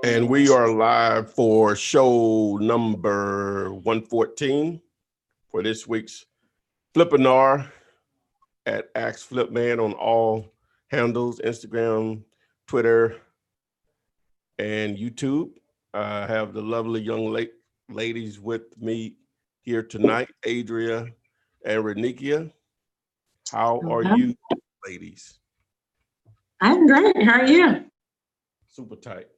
And we are live for show number 114 for this week's Flippinar at Ask Flipman on all handles, Instagram, Twitter, and YouTube. I have the lovely young ladies with me here tonight, Adria and Renikia. How are you, ladies? I'm great. How are you? Super tight.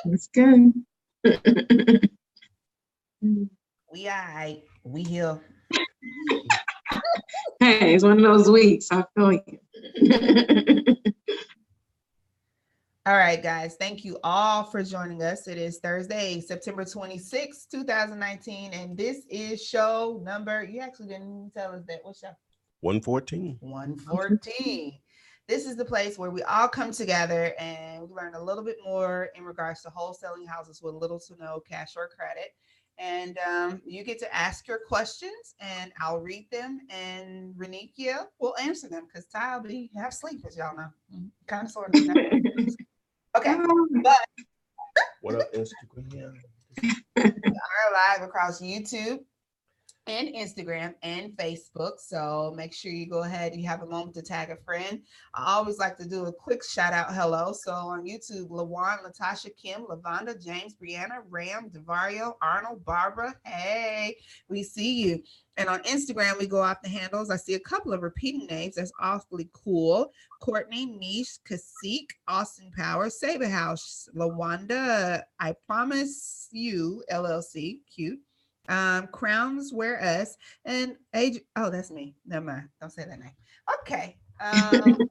That's good. We all right. We here. Hey, it's one of those weeks. I feel you. All right, guys. Thank you all for joining us. It is Thursday, September 26, 2019, and this is show number, you actually didn't tell us that. What show? 114. 114. This is the place where we all come together and we learn a little bit more in regards to wholesaling houses with little to no cash or credit. And you get to ask your questions and I'll read them and Renikia will answer them because Ty will be half asleep, as y'all know. Kind of sort of. Okay. But What up, Instagram? we are live across YouTube and Instagram and Facebook. So make sure you go ahead. You have a moment to tag a friend. I always like to do a quick shout out hello. So on YouTube, Lawan, Latasha, Kim, Lavonda, James, Brianna, Ram, Devario, Arnold, Barbara. Hey, we see you. And on Instagram, we go off the handles. I see a couple of repeating names. That's awfully cool. Courtney, Niche, Kasik, Austin Power, Saber House, Lawanda, I Promise You, LLC, cute. Crowns Wear Us, and age. Oh, that's me. Never mind. Don't say that name. Okay.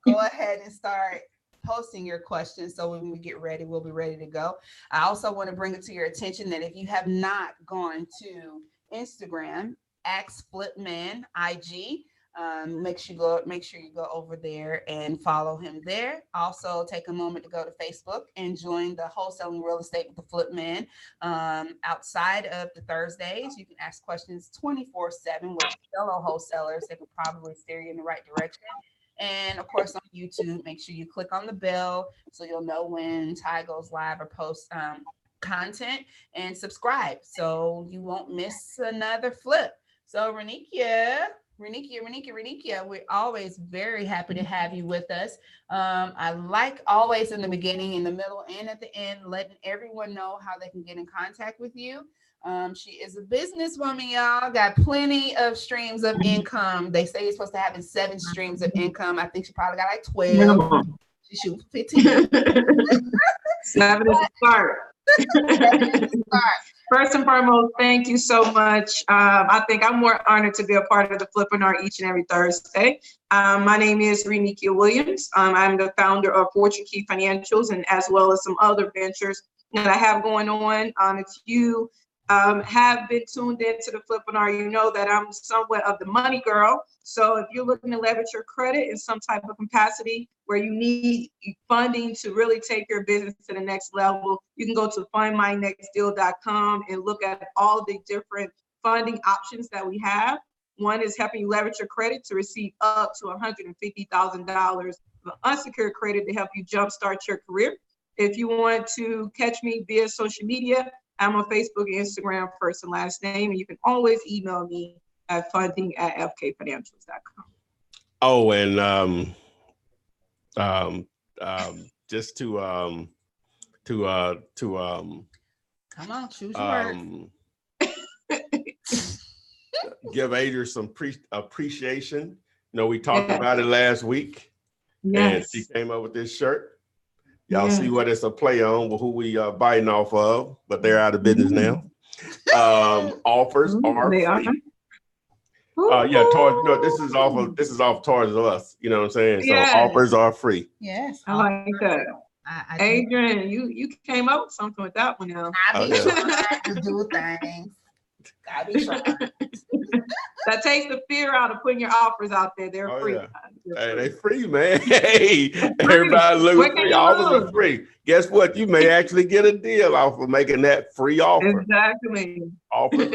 Go ahead and start posting your questions. So when we get ready, we'll be ready to go. I also want to bring it to your attention that if you have not gone to Instagram, Ask Flipman IG. Make sure you go over there and follow him there. Also, take a moment to go to Facebook and join the Wholesaling Real Estate with the Flipman. Outside of the Thursdays, you can ask questions 24/7 with fellow wholesalers that can probably steer you in the right direction. And of course, on YouTube, make sure you click on the bell so you'll know when Ty goes live or posts content, and subscribe so you won't miss another flip. So Renikia, we're always very happy to have you with us. I like always in the beginning, in the middle, and at the end, letting everyone know how they can get in contact with you. She is a businesswoman, y'all. Got plenty of streams of income. They say you're supposed to have 7 streams of income. I think she probably got like 12. She shoots 15. 7 is a start. First and foremost, thank you so much. I think I'm more honored to be a part of the Flippinar each and every Thursday. My name is Renikia Williams. I'm the founder of Fortune Key Financials, and as well as some other ventures that I have going on. If you have been tuned into the Flippinar, you know that I'm somewhat of the money girl. So if you're looking to leverage your credit in some type of capacity where you need funding to really take your business to the next level, you can go to findmynextdeal.com and look at all the different funding options that we have. One is helping you leverage your credit to receive up to $150,000 of unsecured credit to help you jumpstart your career. If you want to catch me via social media, I'm on Facebook and Instagram, first and last name, and you can always email me at funding@fkfinancials.com. Oh, and just to Come on, choose your give Adria some appreciation. You know, we talked about it last week, and she came up with this shirt. Y'all see what it's a play on with who we are biting off of, but they're out of business now. Offers are free. This is off towards us. You know what I'm saying? Yes. So offers are free. Yes, I like that. Adrian, you came up with something with that one now. I be trying to do things. I be trying. That takes the fear out of putting your offers out there. They're free. Yeah. Hey, they free, man. Hey, everybody looking free. Offers are free. Guess what? You may actually get a deal off of making that free offer. Exactly. Offer.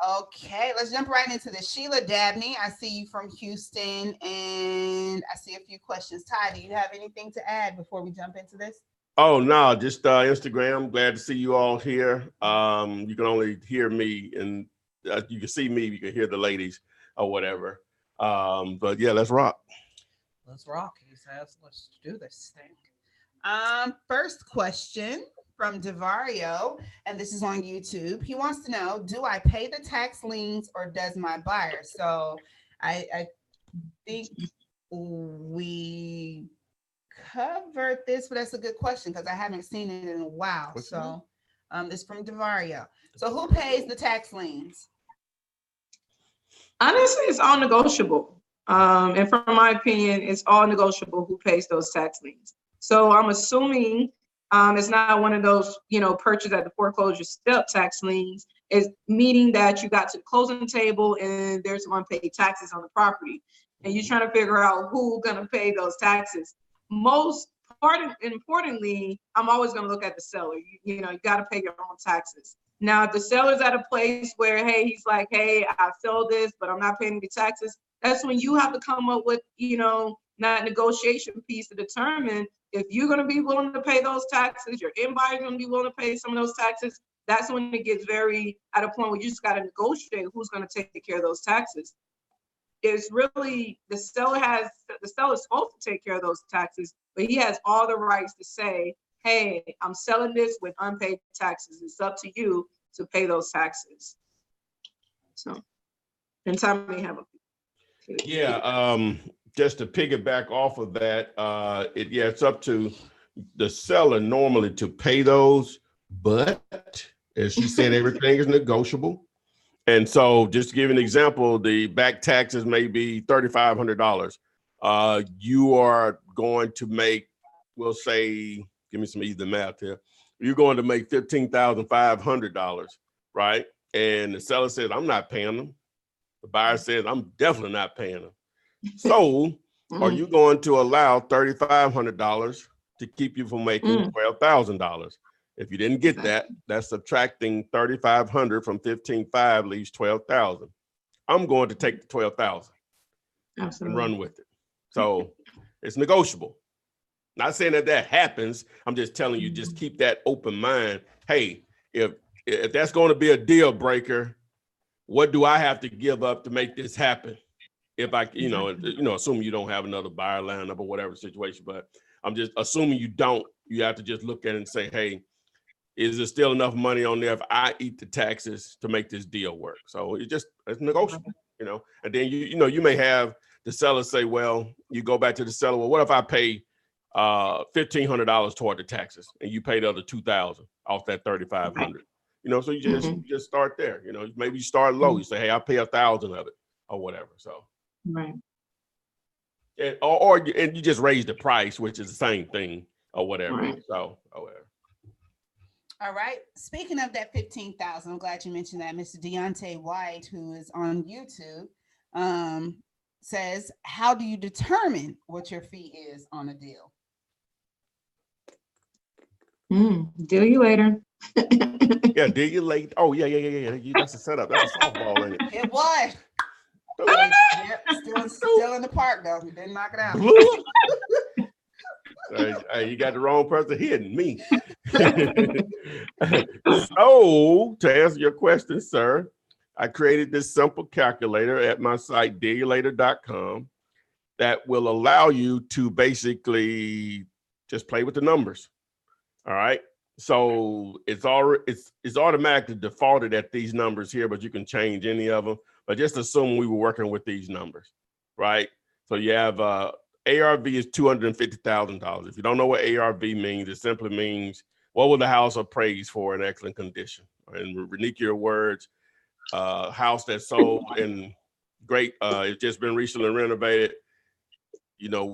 Okay, let's jump right into this. Sheila Dabney, I see you from Houston, and I see a few questions. Ty, do you have anything to add before we jump into this? Oh, no, just Instagram. Glad to see you all here. You can only hear me, and you can see me, you can hear the ladies or whatever. But yeah, let's rock. Let's rock. Let's do this thing. First question from Devario, and this is on YouTube. He wants to know, do I pay the tax liens or does my buyer? So I think we covered this, but that's a good question because I haven't seen it in a while. So it's from Devario. So who pays the tax liens? Honestly, it's all negotiable. And from my opinion, it's all negotiable who pays those tax liens. So I'm assuming it's not one of those, purchase at the foreclosure step tax liens. It's meaning that you got to the closing table and there's some unpaid taxes on the property. And you're trying to figure out who's going to pay those taxes. Importantly, I'm always going to look at the seller. You got to pay your own taxes. Now, if the seller's at a place where, hey, he's like, hey, I sell this, but I'm not paying the taxes, that's when you have to come up with, that negotiation piece to determine if you're going to be willing to pay those taxes, your end buyer going to be willing to pay some of those taxes. That's when it gets very at a point where you just got to negotiate who's going to take care of those taxes. It's really the seller is supposed to take care of those taxes, but he has all the rights to say, hey, I'm selling this with unpaid taxes. It's up to you to pay those taxes. So, and Tom may have a. Yeah, just to piggyback off of that, it's up to the seller normally to pay those, but as she said, everything is negotiable. And so just to give an example, the back taxes may be $3,500. You are going to make, we'll say, give me some easy math here. You're going to make $15,500, right? And the seller says, I'm not paying them. The buyer says, I'm definitely not paying them. So are you going to allow $3,500 to keep you from making $12,000? If you didn't get that, that's subtracting 3,500 from 15,500 leaves 12,000. I'm going to take the 12,000 and run with it. So it's negotiable. Not saying that happens. I'm just telling you, just keep that open mind. Hey, if that's going to be a deal breaker, what do I have to give up to make this happen? If I, assuming you don't have another buyer lined up or whatever situation, but I'm just assuming you don't. You have to just look at it and say, hey, is there still enough money on there if I eat the taxes to make this deal work? So it's negotiable, and then you may have the seller say, well, you go back to the seller. Well, what if I pay $1,500 toward the taxes and you pay the other $2,000 off that $3,500? So you just start there. Maybe you start low. You say, hey, I'll pay 1,000 of it or whatever. So right. And, or you just raise the price, which is the same thing or whatever. Right. So whatever. All right. Speaking of that 15,000, I'm glad you mentioned that. Mr. Deontay White, who is on YouTube, says, how do you determine what your fee is on a deal? Deal you later. Yeah, deal you later. Oh, yeah. That's a setup. That's a softball, ain't it? It was. Still in the park, though. We didn't knock it out. Hey, you got the wrong person hitting me. So, to answer your question, sir, I created this simple calculator at my site, dealulator.com, that will allow you to basically just play with the numbers. All right. So it's automatically defaulted at these numbers here, but you can change any of them. But just assume we were working with these numbers, right? So you have ARV is $250,000. If you don't know what ARV means, it simply means what will the house appraise for in excellent condition? In Renicia words, house that's sold in great, it's just been recently renovated.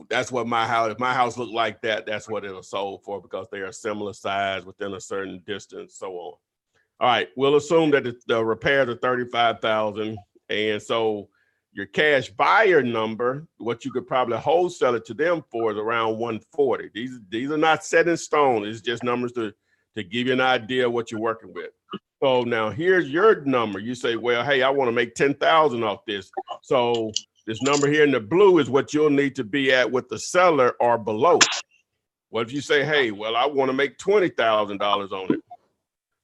That's what my house, if my house looked like that, that's what it'll sold for because they are similar size within a certain distance, so on. All right, we'll assume that the repairs are $35,000. And so your cash buyer number, what you could probably wholesale it to them for is around $140,000. These are not set in stone. It's just numbers to give you an idea of what you're working with. So now here's your number. You say, well, hey, I want to make 10,000 off this. So this number here in the blue is what you'll need to be at with the seller or below. What if you say, hey, well, I want to make $20,000 on it?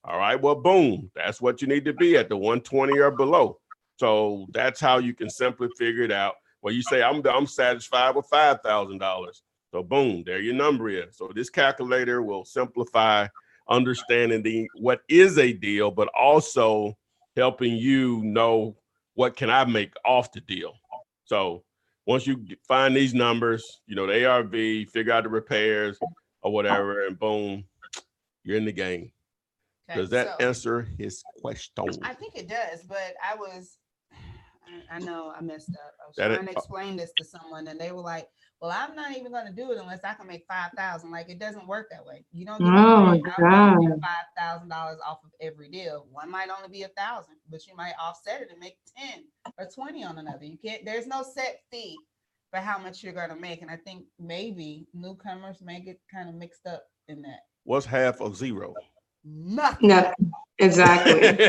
All right, well, boom, that's what you need to be at, the 120 or below. So that's how you can simply figure it out. Well, you say, I'm satisfied with $5,000. So boom, there your number is. So this calculator will simplify understanding what is a deal, but also helping you know what can I make off the deal. So once you find these numbers, you know, the ARV, figure out the repairs or whatever, and boom, you're in the game. Okay, Does that answer his question? I think it does, but I know I messed up. I was trying to explain this to someone and they were like, well, I'm not even going to do it unless I can make 5,000. Like, it doesn't work that way. You don't get $5,000 off of every deal. One might only be 1,000, but you might offset it and make 10 or 20 on another. You can't, there's no set fee for how much you're going to make. And I think maybe newcomers may get kind of mixed up in that. What's half of zero? Nothing. Exactly. Don't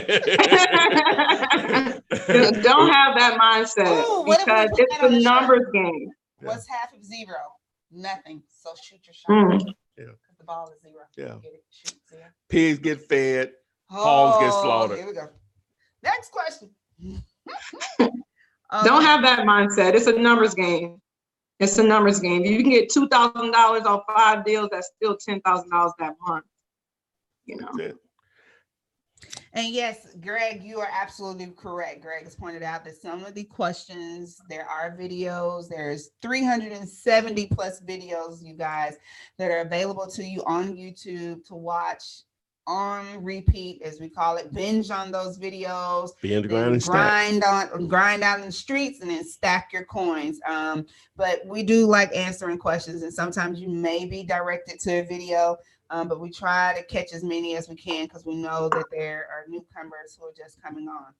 have that mindset because it's a numbers game. What's half of zero? Nothing. So shoot your shot. Yeah. The ball is zero. Yeah. Get it? Shoot zero. Pigs get fed. Hogs get slaughtered. Here we go. Next question. Don't have that mindset. It's a numbers game. It's a numbers game. You can get $2,000 off 5 deals. That's still $10,000 that month. You know. And yes, Greg, you are absolutely correct. Greg has pointed out that some of the questions, there are videos, there's 370 plus videos, you guys, that are available to you on YouTube to watch on repeat, as we call it. Binge on those videos, grind out in the streets, and then stack your coins. But we do like answering questions, and sometimes you may be directed to a video. But we try to catch as many as we can because we know that there are newcomers who are just coming on.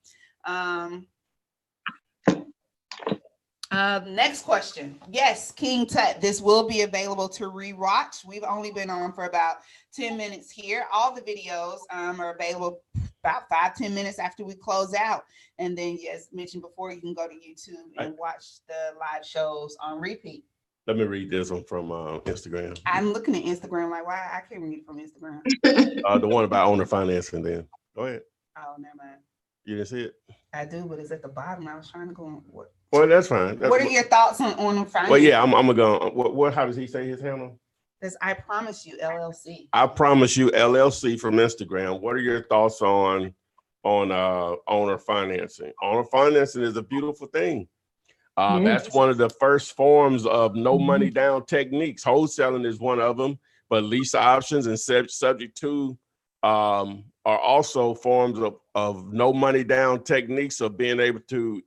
Next question. Yes, King Tut, this will be available to rewatch. We've only been on for about 10 minutes here. All the videos are available about 5-10 minutes after we close out. And then, as mentioned before, you can go to YouTube and watch the live shows on repeat. Let me read this one from Instagram. I'm looking at Instagram like, why I can't read it from Instagram. The one about owner financing then. Go ahead. Oh, never mind. You didn't see it? I do, but it's at the bottom. I was trying to go on. What? Well, that's fine. What are your thoughts on owner financing? Well, yeah, I'm gonna go. What? How does he say his handle? It's I Promise You LLC. I Promise You LLC from Instagram. What are your thoughts on owner financing? Owner financing is a beautiful thing. That's one of the first forms of no money down techniques. Wholesaling is one of them, but lease options and subject to are also forms of no money down techniques of being able to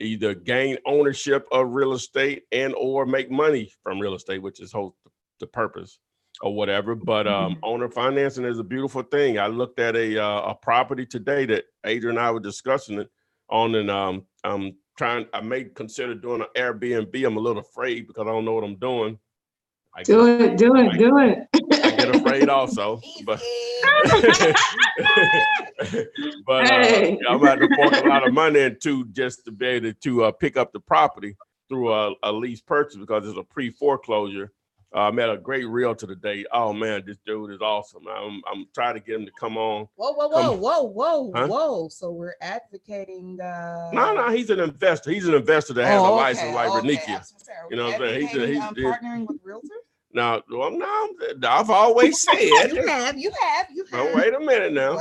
either gain ownership of real estate and or make money from real estate, which is the purpose or whatever. But owner financing is a beautiful thing. I looked at a property today that Adrian and I were discussing it on, and I may consider doing an Airbnb. I'm a little afraid because I don't know what I'm doing. Do it. I get afraid also, but hey. I'm about to pour a lot of money into just to be able to pick up the property through a lease purchase because it's a pre-foreclosure. I met a great realtor today. Oh man, this dude is awesome. I'm trying to get him to come on. Whoa. So we're advocating. No, he's an investor. He's an investor that has a license like Renikia. You know what I'm saying? He's partnering with realtors. No, I've always said. You have. No, wait a minute now.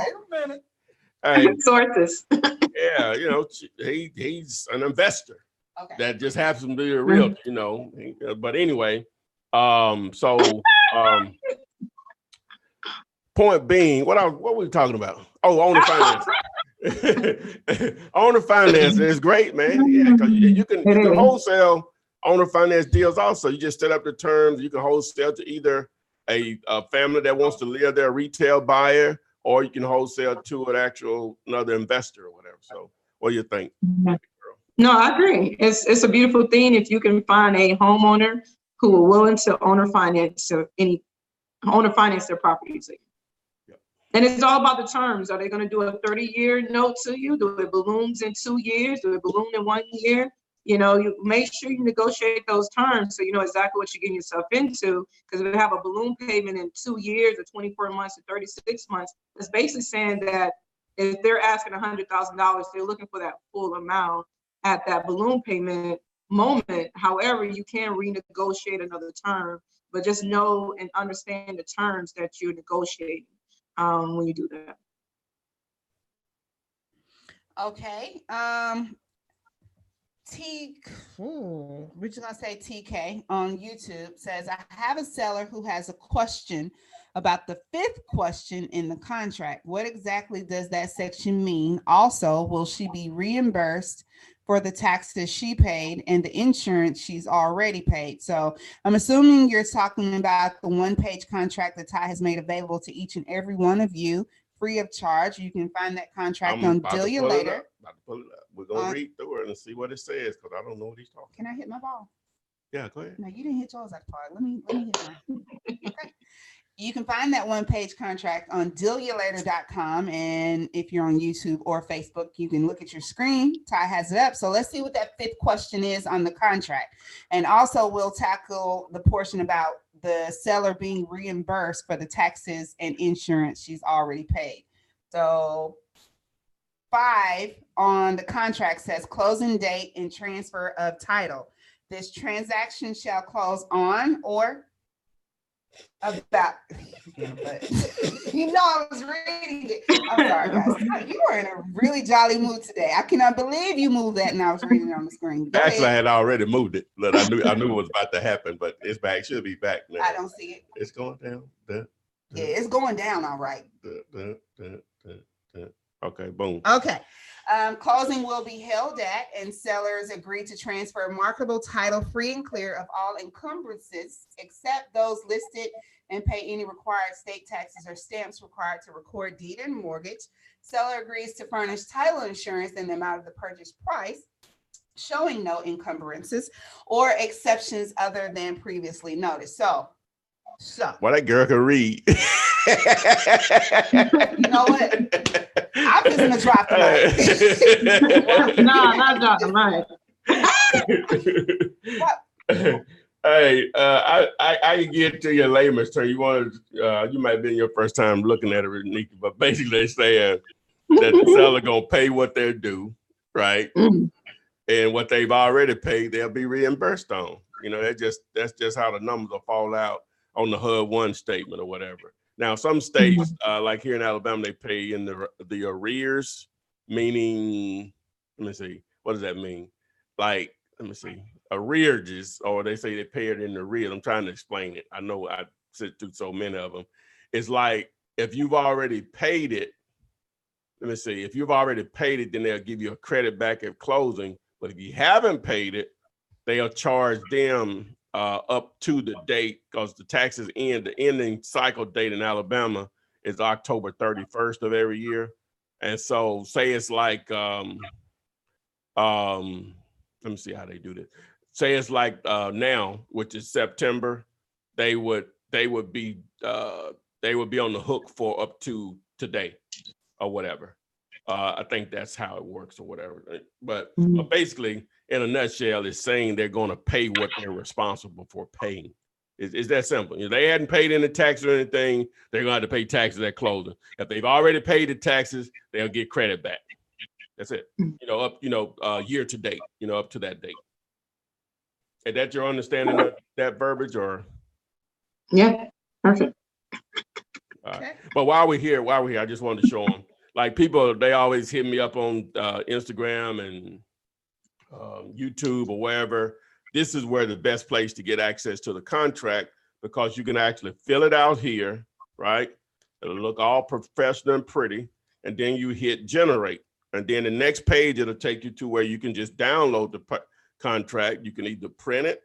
Hey, sources. Yeah, you know, he's an investor that just happens to be a realtor. You know, but anyway. Point being, what were we talking about? Oh, owner finance. Owner finance is great, man. Yeah, because you can wholesale owner finance deals also. You just set up the terms. You can wholesale to either a family that wants to live there, a retail buyer, or you can wholesale to another investor or whatever. So what do you think? No, I agree. It's a beautiful thing if you can find a homeowner who are willing to owner finance their property to you. And it's all about the terms. Are they going to do a 30-year note to you? Do it balloons in 2 years? Do it balloon in 1 year? You know, you make sure you negotiate those terms so you know exactly what you're getting yourself into. Because if they have a balloon payment in 2 years or 24 months or 36 months, it's basically saying that if they're asking $100,000, they're looking for that full amount at that balloon payment moment. However, you can renegotiate another term, but just know and understand the terms that you're negotiating when you do that. Okay. We're just gonna say TK on YouTube says, I have a seller who has a question about the 5th question in the contract. What exactly does that section mean? Also, will she be reimbursed for the taxes she paid and the insurance she's already paid? So I'm assuming you're talking about the 1-page contract that Ty has made available to each and every one of you free of charge. You can find that contract on Delia Later. We're gonna read through it and see what it says, because I don't know what he's talking. Can I hit my ball? Yeah, go ahead. No, you didn't hit yours at the part. Let me hit mine. Okay. You can find that 1-page contract on delialater.com. And if you're on YouTube or Facebook, you can look at your screen. Ty has it up. So let's see what that 5th question is on the contract. And also we'll tackle the portion about the seller being reimbursed for the taxes and insurance she's already paid. So 5 on the contract says closing date and transfer of title. This transaction shall close on or about, you know, I was reading it. I'm sorry, guys. You were in a really jolly mood today. I cannot believe you moved that and I was reading it on the screen. Actually, I had already moved it, but I knew it was about to happen, but it's back. Should be back now. I don't see it. It's going down. Yeah, it's going down all right. Okay, boom. Okay. Closing will be held at, and sellers agree to transfer marketable title free and clear of all encumbrances except those listed, and pay any required state taxes or stamps required to record deed and mortgage. Seller agrees to furnish title insurance in the amount of the purchase price, showing no encumbrances or exceptions other than previously noted. So well, that girl can read. You know what? I'm just gonna drop the mic. No, not drop the mic. Hey, I can get to your layman's term. You might be your first time looking at it, Nikki, but basically they're saying that the seller gonna pay what they're due, right? And what they've already paid, they'll be reimbursed on. You know, that's just how the numbers will fall out on the HUD-1 statement or whatever. Now, some states, like here in Alabama, they pay in the arrears, meaning, let me see, what does that mean? Like, let me see, arrearages, or they say they pay it in the arrears. I'm trying to explain it. I know I sit through so many of them. It's like, if you've already paid it, let me see, if you've already paid it, then they'll give you a credit back at closing. But if you haven't paid it, they'll charge them up to the date, because the taxes end. The ending cycle date in Alabama is October 31st of every year. And so say it's like, let me see how they do this. Say it's like now, which is September, they would be on the hook for up to today or whatever. I think that's how it works or whatever. But basically, in a nutshell, it's saying they're going to pay what they're responsible for paying. It's that simple. If they hadn't paid any taxes or anything, they're going to have to pay taxes at closing. If they've already paid the taxes, they'll get credit back. That's it. Year to date, up to that date. Is that your understanding of that verbiage, or? Yeah, perfect. But while we're here, I just wanted to show them. Like, people, they always hit me up on Instagram and YouTube or wherever. This is where the best place to get access to the contract, because you can actually fill it out here, right? It'll look all professional and pretty, and then you hit generate. And then the next page, it'll take you to where you can just download the contract. You can either print it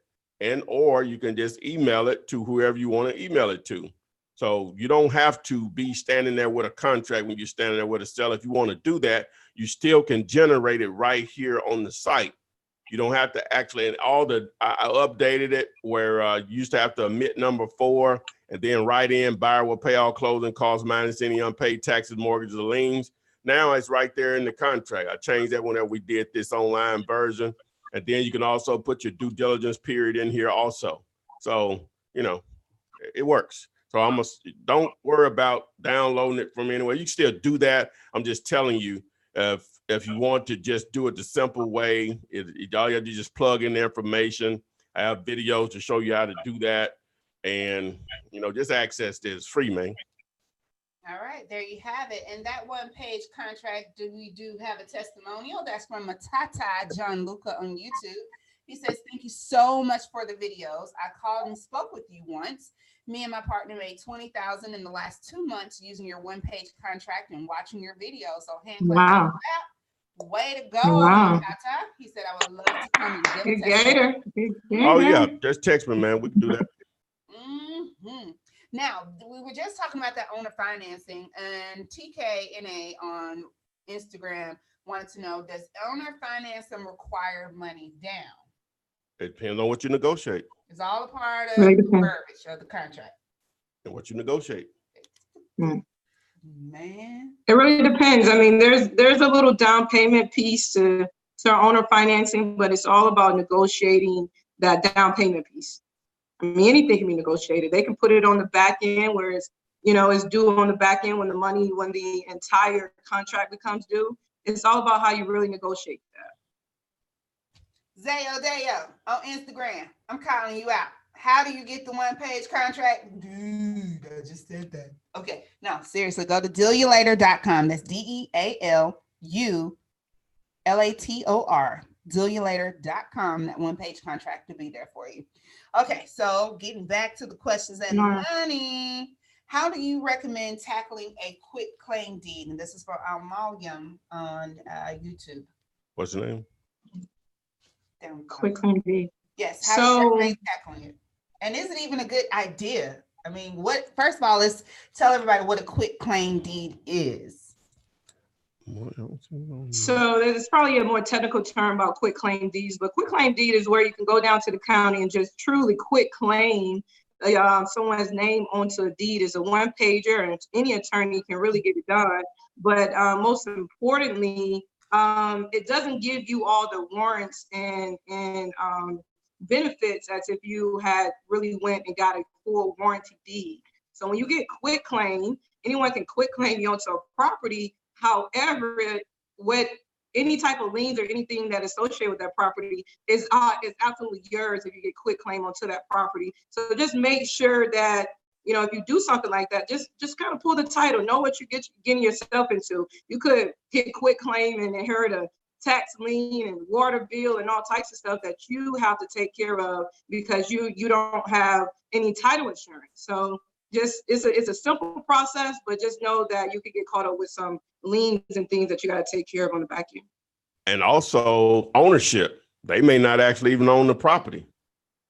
or you can just email it to whoever you want to email it to. So you don't have to be standing there with a contract when you're standing there with a seller. If you want to do that, you still can generate it right here on the site. You don't have to actually, I updated it where you used to have to omit number 4 and then write in buyer will pay all closing costs minus any unpaid taxes, mortgages, or liens. Now it's right there in the contract. I changed that whenever we did this online version. And then you can also put your due diligence period in here also. So, you know, it works. So don't worry about downloading it from anywhere. You can still do that. I'm just telling you, if you want to just do it the simple way, all you have to do is just plug in the information. I have videos to show you how to do that. And, you know, just access this free, man. All right, there you have it. And that one-page contract, we do have a testimonial. That's from Matata John Luca on YouTube. He says, thank you so much for the videos. I called and spoke with you once. Me and my partner made $20,000 in the last 2 months using your one-page contract and watching your videos. So Wow. Way to go, Wow. Matata. He said, I would love to come and get a Big testimonial. gator. Oh, yeah. Just text me, man. We can do that. Mm-hmm. Now, we were just talking about that owner financing, and TKNA on Instagram wanted to know, does owner financing require money down? It depends on what you negotiate. It's all a part of the verbiage of the contract. And what you negotiate. Man. It really depends. I mean, there's a little down payment piece to owner financing, but it's all about negotiating that down payment piece. I mean, anything can be negotiated. They can put it on the back end where it's, you know, it's due on the back end when the entire contract becomes due. It's all about how you really negotiate that. Zayo on Instagram, I'm calling you out. How do you get the one-page contract? Dude, I just said that. Okay, no, seriously, go to dealulator.com. That's DEALULATOR. Dealulator.com. That one-page contract will be there for you. Okay, so getting back to the questions and money. How do you recommend tackling a quitclaim deed? And this is for Almalium on YouTube. What's the name? Quitclaim deed. Yes. How do you recommend tackling it? And is it even a good idea? I mean, first of all, let's tell everybody what a quitclaim deed is. So there's probably a more technical term about quitclaim deeds, but quitclaim deed is where you can go down to the county and just truly quitclaim someone's name onto a deed. Is a one-pager, and any attorney can really get it done. But most importantly, it doesn't give you all the warrants and benefits as if you had really went and got a full warranty deed. So when you get quitclaim, anyone can quitclaim you onto a property. However, what any type of liens or anything that is associated with that property is absolutely yours if you get quitclaim onto that property. So just make sure that, you know, if you do something like that, just kind of pull the title, know what you're getting yourself into. You could hit quitclaim and inherit a tax lien and water bill and all types of stuff that you have to take care of because you don't have any title insurance. So just it's a simple process, but just know that you could get caught up with some liens and things that you got to take care of on the back end. And also ownership. They may not actually even own the property.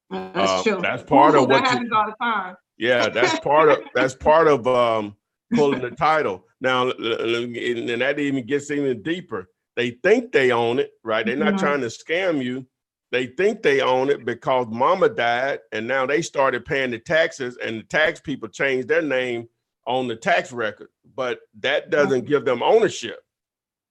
That's true. That's part of what that happens all the time. Yeah, that's part of pulling the title. Now, and that even gets even deeper. They think they own it, right? They're not trying to scam you. They think they own it because mama died, and now they started paying the taxes, and the tax people changed their name on the tax record. But that doesn't give them ownership.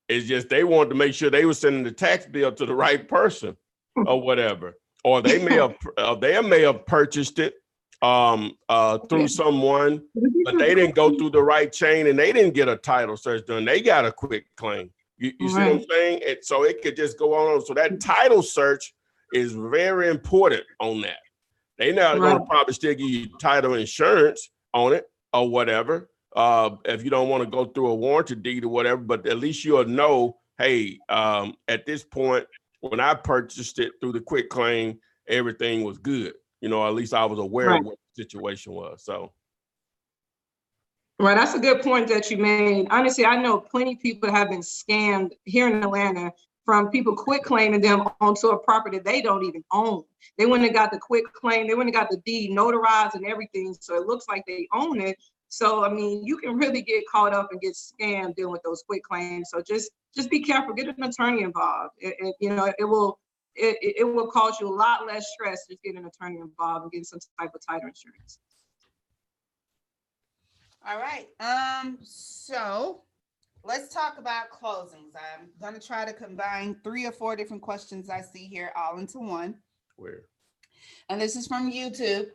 It's just they wanted to make sure they were sending the tax bill to the right person or whatever. Or they may have purchased it through someone, but they didn't go through the right chain and they didn't get a title search done. They got a quitclaim. You see what I'm saying? So it could just go on. So that title search is very important on that. They're not going to probably still give you title insurance on it or whatever. If you don't want to go through a warranty deed or whatever, but at least you'll know, hey, at this point, when I purchased it through the quitclaim, everything was good. You know, at least I was aware of what the situation was. So. Right, that's a good point that you made. Honestly, I know plenty of people have been scammed here in Atlanta from people quitclaiming them onto a property they don't even own. They wouldn't have got the quitclaim, they wouldn't have got the deed notarized and everything, so it looks like they own it. So, I mean, you can really get caught up and get scammed dealing with those quitclaims. So just be careful, get an attorney involved. It will cause you a lot less stress just getting an attorney involved and getting some type of title insurance. All right. So let's talk about closings. I'm going to try to combine 3 or 4 different questions I see here all into one. Where? And this is from YouTube.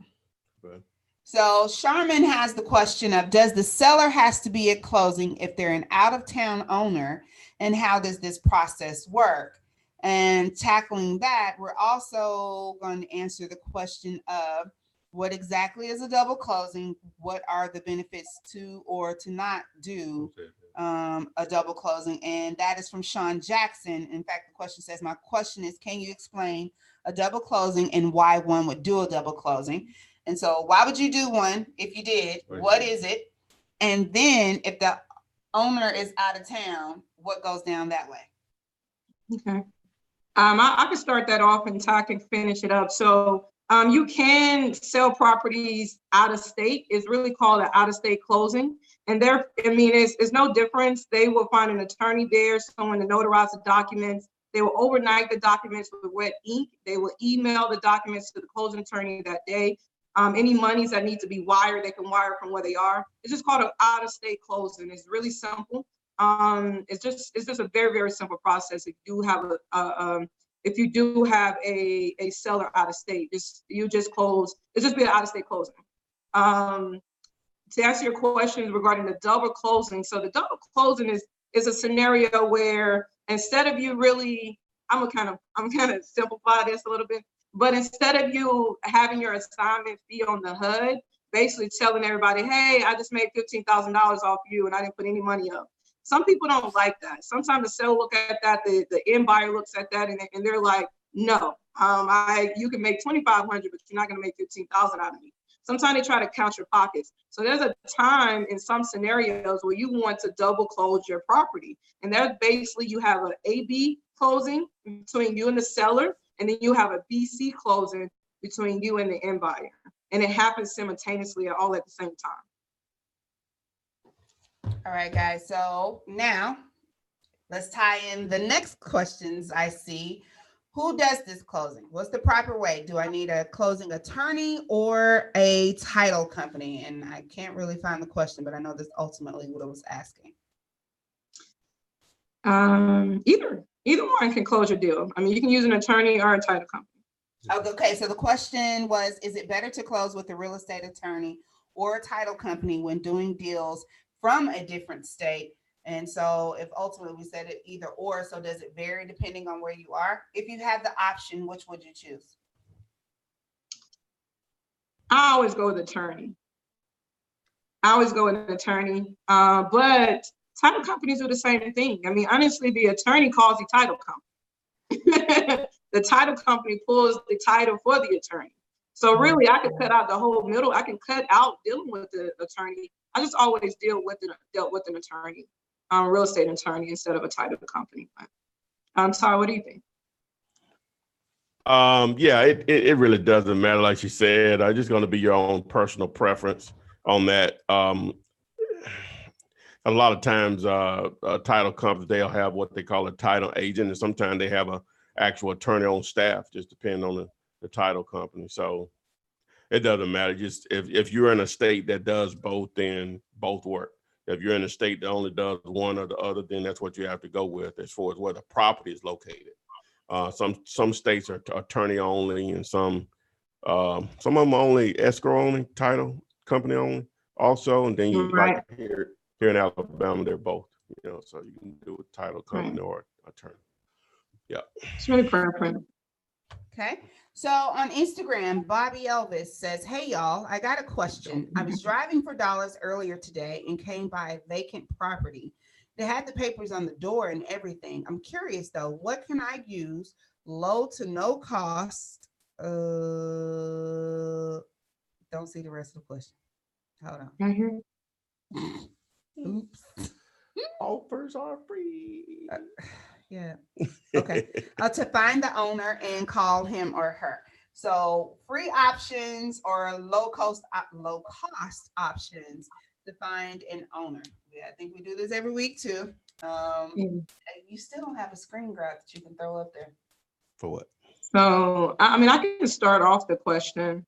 Okay. So Sharman has the question of, does the seller has to be at closing if they're an out-of-town owner, and how does this process work? And tackling that, we're also going to answer the question of what exactly is a double closing? What are the benefits to or to not do a double closing? And that is from Sean Jackson. In fact, the question says, my question is, can you explain a double closing and why one would do a double closing? And so why would you do one? If you did, what is it? And then if the owner is out of town, what goes down that way? Okay. I can start that off and Ty can finish it up. So you can sell properties out of state. It's really called an out of state closing. And there, I mean, it's no difference. They will find an attorney there, someone to notarize the documents. They will overnight the documents with wet ink. They will email the documents to the closing attorney that day. Any monies that need to be wired, they can wire from where they are. It's just called an out of state closing. It's really simple. It's just a very, very simple process. If you do have a seller out of state, you just close. It's just be an out of state closing. To answer your question regarding the double closing, so the double closing is a scenario where instead of you really, I'm kind of simplify this a little bit, but instead of you having your assignment fee on the HUD, basically telling everybody, hey, I just made $15,000 off you and I didn't put any money up. Some people don't like that. Sometimes the seller look at that, the end buyer looks at that, and they're like, no, you can make $2,500, but you're not going to make $15,000 out of me. Sometimes they try to count your pockets. So there's a time in some scenarios where you want to double close your property, and that's basically you have an AB closing between you and the seller, and then you have a BC closing between you and the end buyer, and it happens simultaneously all at the same time. All right, guys. So now let's tie in the next questions I see. Who does this closing? What's the proper way? Do I need a closing attorney or a title company? And I can't really find the question, but I know that's ultimately what I was asking. Either one can close your deal. I mean, you can use an attorney or a title company. Okay, so the question was, is it better to close with a real estate attorney or a title company when doing deals from a different state? And so if ultimately we said it either or, so does it vary depending on where you are? If you had the option, which would you choose? I always go with attorney. But title companies do the same thing. I mean, honestly, the attorney calls the title company. The title company pulls the title for the attorney. So really, I could cut out the whole middle. I can cut out dealing with the attorney. I just always dealt with an attorney, real estate attorney instead of a title company. Ty, what do you think? Yeah, it really doesn't matter. Like you said, it's just going to be your own personal preference on that. A lot of times, title companies, they'll have what they call a title agent, and sometimes they have a actual attorney on staff, just depending on the title company. So it doesn't matter. Just if you're in a state that does both, then both work. If you're in a state that only does one or the other, then that's what you have to go with as far as where the property is located. Some states are attorney only, and some of them only escrow only, title company only also. And then you Right. like here in Alabama, they're both, so you can do a title company or attorney. Yeah. It's really preference. Okay. So on Instagram, Bobby Elvis says, hey, y'all, I got a question. I was driving for dollars earlier today and came by a vacant property. They had the papers on the door and everything. I'm curious, though, what can I use low to no cost? Don't see the rest of the question. Hold on. Mm-hmm. Oops. Offers are free. Yeah. Okay. To find the owner and call him or her. So free options or low cost options to find an owner. Yeah, I think we do this every week too. You still don't have a screen grab that you can throw up there. For what? So I mean, I can start off the question.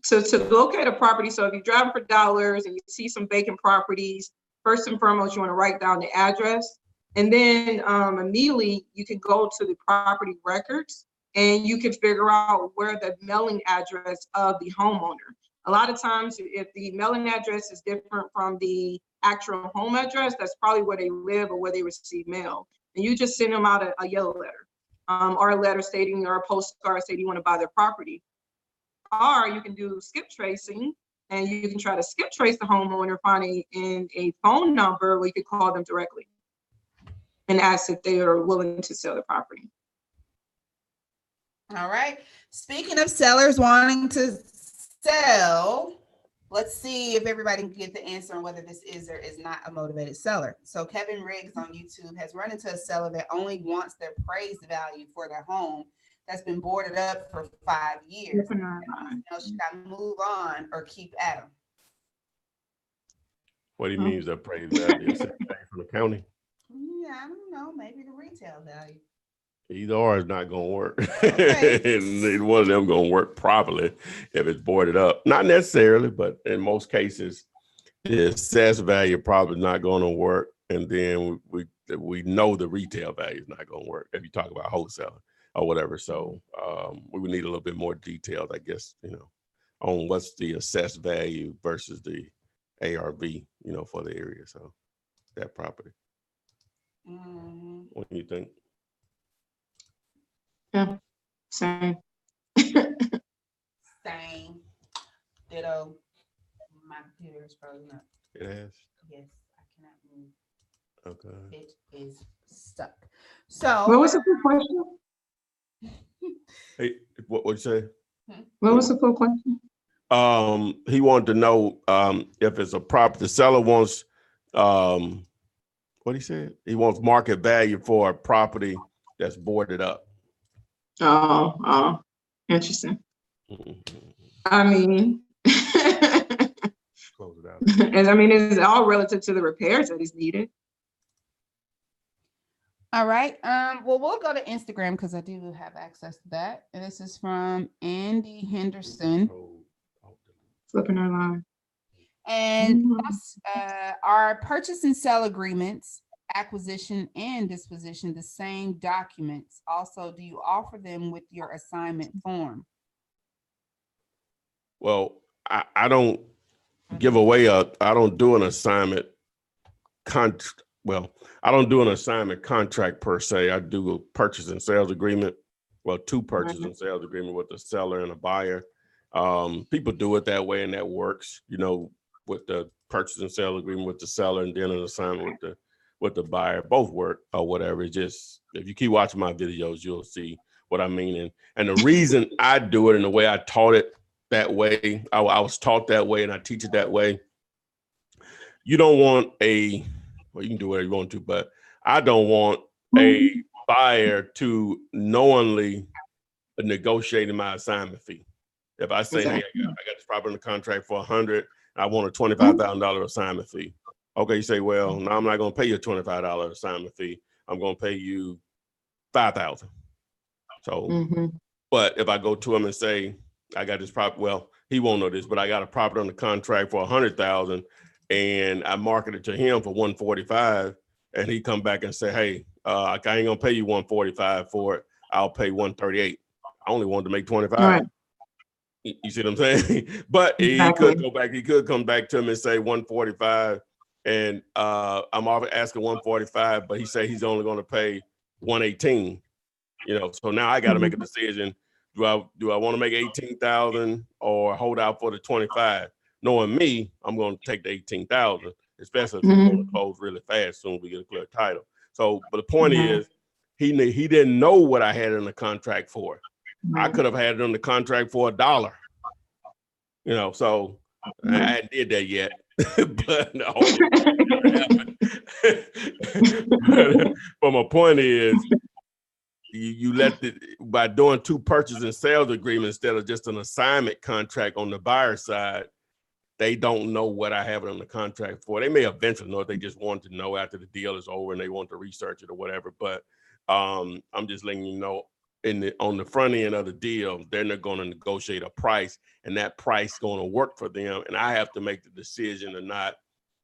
So to locate a property, so if you're driving for dollars and you see some vacant properties, first and foremost, you want to write down the address. And then immediately you can go to the property records and you can figure out where the mailing address of the homeowner. A lot of times, if the mailing address is different from the actual home address, that's probably where they live or where they receive mail. And you just send them out a yellow letter or a letter stating, or a postcard stating you want to buy their property. Or you can do skip tracing, and you can try to skip trace the homeowner, find a phone number where you could call them directly and ask if they are willing to sell the property. All right. Speaking of sellers wanting to sell, let's see if everybody can get the answer on whether this is or is not a motivated seller. So Kevin Riggs on YouTube has run into a seller that only wants their appraised value for their home that's been boarded up for 5 years. Should I move on or keep at them? What he means, the appraised value is from the county. Yeah, I don't know. Maybe the retail value. Either or is not going to work. Okay. And one of them going to work properly if it's boarded up. Not necessarily, but in most cases, the assessed value probably not going to work. And then we know the retail value is not going to work if you talk about wholesaling or whatever. So we would need a little bit more details, I guess, on what's the assessed value versus the ARV, for the area. So that property. What do you think? Yeah, same. Same. Ditto. My computer is frozen up. It has? Yes, I cannot move. Okay. It is stuck. So What was the full question? Hey, what you say? What was the full question? He wanted to know if it's a property. The seller wants what he said? He wants market value for a property that's boarded up. Oh, interesting. Mm-hmm. I mean, Close it out. it's all relative to the repairs that is needed. all right. Well, we'll go to Instagram because I do have access to that. And this is from Andy Henderson. Flipping our line. And are purchase and sell agreements, acquisition and disposition the same documents? Also, do you offer them with your assignment form? Well, I don't give away I don't do an assignment I don't do an assignment contract per se. I do a purchase and sales agreement. Well, two purchase and sales agreement with the seller and a buyer. People do it that way and that works, with the purchase and sale agreement with the seller and then an assignment with the buyer. Both work or whatever. It's just, if you keep watching my videos, you'll see what I mean. And the reason I do it in the way I taught it that way, I was taught that way and I teach it that way. You don't want you can do whatever you want to, but I don't want a buyer to knowingly negotiate my assignment fee. If I say, hey, I got this property in the contract for $100, I want a $25,000 assignment fee. Okay, you say, well, no, I'm not going to pay you a $25 assignment fee. I'm going to pay you $5,000. So, but if I go to him and say, I got this property, well, he won't know this, but I got a property on the contract for $100,000 and I market it to him for $145,000, and he come back and say, hey, I ain't going to pay you $145,000 for it. I'll pay $138,000. I only wanted to make $25,000. Right. You see what I'm saying? But exactly. He could come back to him and say 145, and I'm asking 145, but he say he's only going to pay 118. So now I got to make a decision. Do I want to make 18,000 or hold out for the 25? Knowing me, I'm going to take the 18,000, especially if it's going to close really fast soon as we get a clear title. So, but the point is, he didn't know what I had in the contract for. I could have had it on the contract for $1, so I hadn't did that yet, but no. But my point is, you by doing two purchase and sales agreements instead of just an assignment contract on the buyer side, they don't know what I have it on the contract for. They may eventually know if they just want to know after the deal is over and they want to research it or whatever. But I'm just letting you know, on the front end of the deal, they're not going to negotiate a price, and that price going to work for them. And I have to make the decision or not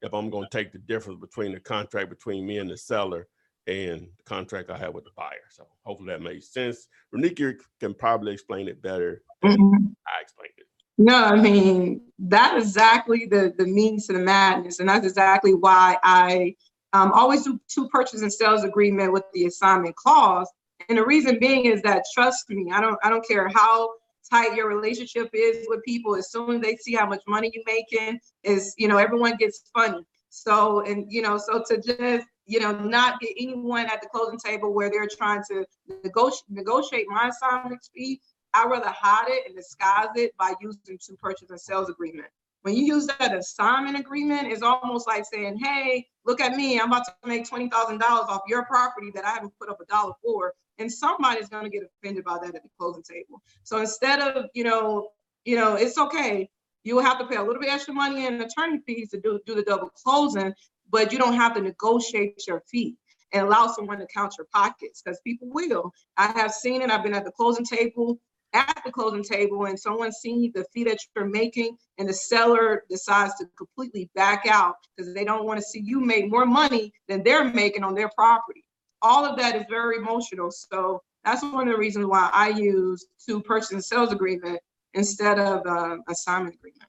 if I'm going to take the difference between the contract between me and the seller and the contract I have with the buyer. So hopefully that makes sense. Renika can probably explain it better than I explained it. No, I mean, that's exactly the means to the madness. And that's exactly why I always do 2 purchase and sales agreement with the assignment clause. And the reason being is that, trust me, I don't care how tight your relationship is with people. As soon as they see how much money you're making, everyone gets funny. So, so to just, not get anyone at the closing table where they're trying to negotiate my assignment fee, I'd rather hide it and disguise it by using 2 purchase and sales agreement. When you use that assignment agreement, it's almost like saying, hey, look at me, I'm about to make $20,000 off your property that I haven't put up $1 for. And somebody's going to get offended by that at the closing table. So instead of, it's okay. You will have to pay a little bit extra money in attorney fees to do the double closing, but you don't have to negotiate your fee and allow someone to count your pockets, because people will. I have seen it. I've been at the closing table, and someone sees the fee that you're making, and the seller decides to completely back out because they don't want to see you make more money than they're making on their property. All of that is very emotional. So that's one of the reasons why I use 2 purchase and sales agreement instead of assignment agreement.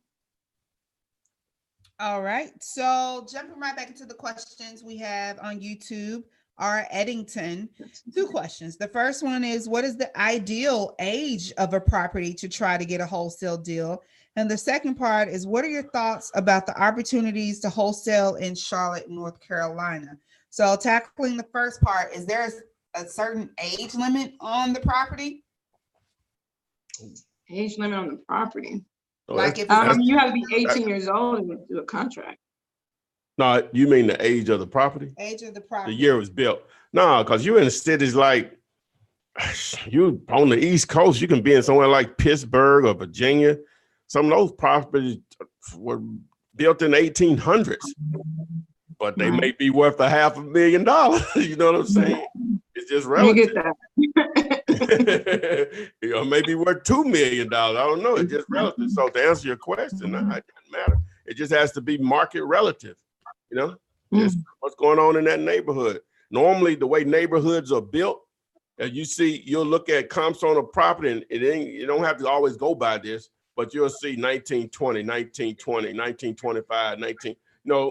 All right. So jumping right back into the questions we have on YouTube. R. Eddington, 2 questions. The first one is, what is the ideal age of a property to try to get a wholesale deal? And the second part is, what are your thoughts about the opportunities to wholesale in Charlotte, North Carolina? So tackling the first part, is there a certain age limit on the property? Age limit on the property? Like if you have to be 18 years old and do a contract. No, you mean the age of the property? Age of the property. The year it was built. No, because you're in cities like, you on the East Coast, you can be in somewhere like Pittsburgh or Virginia. Some of those properties were built in the 1800s, but they may be worth $500,000. You know what I'm saying? It's just relative. You get that. Maybe worth $2 million. I don't know. It's just relative. So to answer your question, no, it doesn't matter. It just has to be market relative. Just what's going on in that neighborhood. Normally, the way neighborhoods are built, as you see, you'll look at comps on a property, and you don't have to always go by this, but you'll see 1920, 1920, 1925,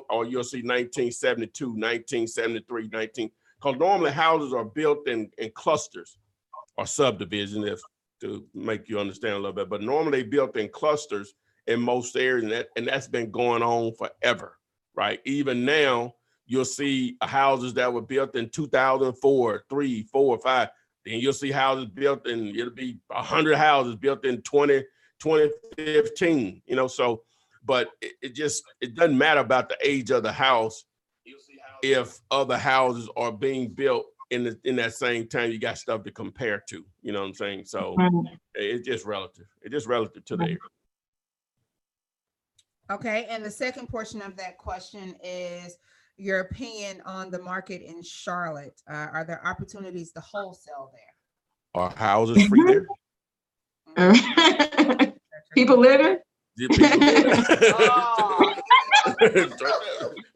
or you'll see 1972, 1973, because normally houses are built in clusters or subdivisions, to make you understand a little bit, but normally built in clusters in most areas, and that's been going on forever. Right. Even now, you'll see houses that were built in 2004, 3, 4, 5. Then you'll see houses built in, it'll be 100 houses built in 2015, so, but it doesn't matter about the age of the house. If other houses are being built in that same time, you got stuff to compare to, you know what I'm saying? So it's just relative. It's just relative to the area. Okay, and the second portion of that question is your opinion on the market in Charlotte. Are there opportunities to wholesale there? Are houses free there? People living? People living.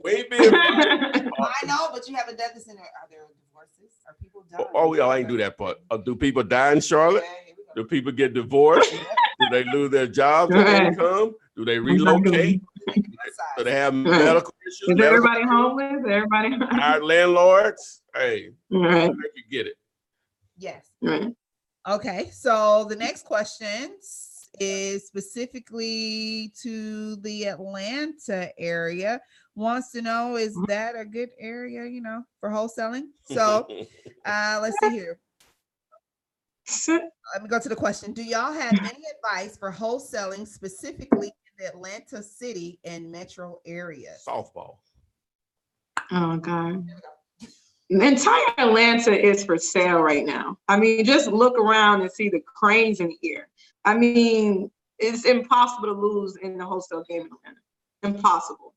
We ain't been. I know, but you haven't done this in there. Are there divorces? Are people dying? Oh, yeah, I ain't do that part. Do people die in Charlotte? Do people get divorced? Do they lose their jobs and income? Do they relocate? Do they have medical issues? Is everybody homeless? Everybody hired landlords? Hey, I think you get it. Yes. Okay, so the next question is specifically to the Atlanta area. Wants to know, is that a good area, for wholesaling? So let's see here. Let me go to the question. Do y'all have any advice for wholesaling specifically in the Atlanta city and metro areas? Softball. Oh, God. The entire Atlanta is for sale right now. I mean, just look around and see the cranes in here. I mean, it's impossible to lose in the wholesale game in Atlanta. Impossible.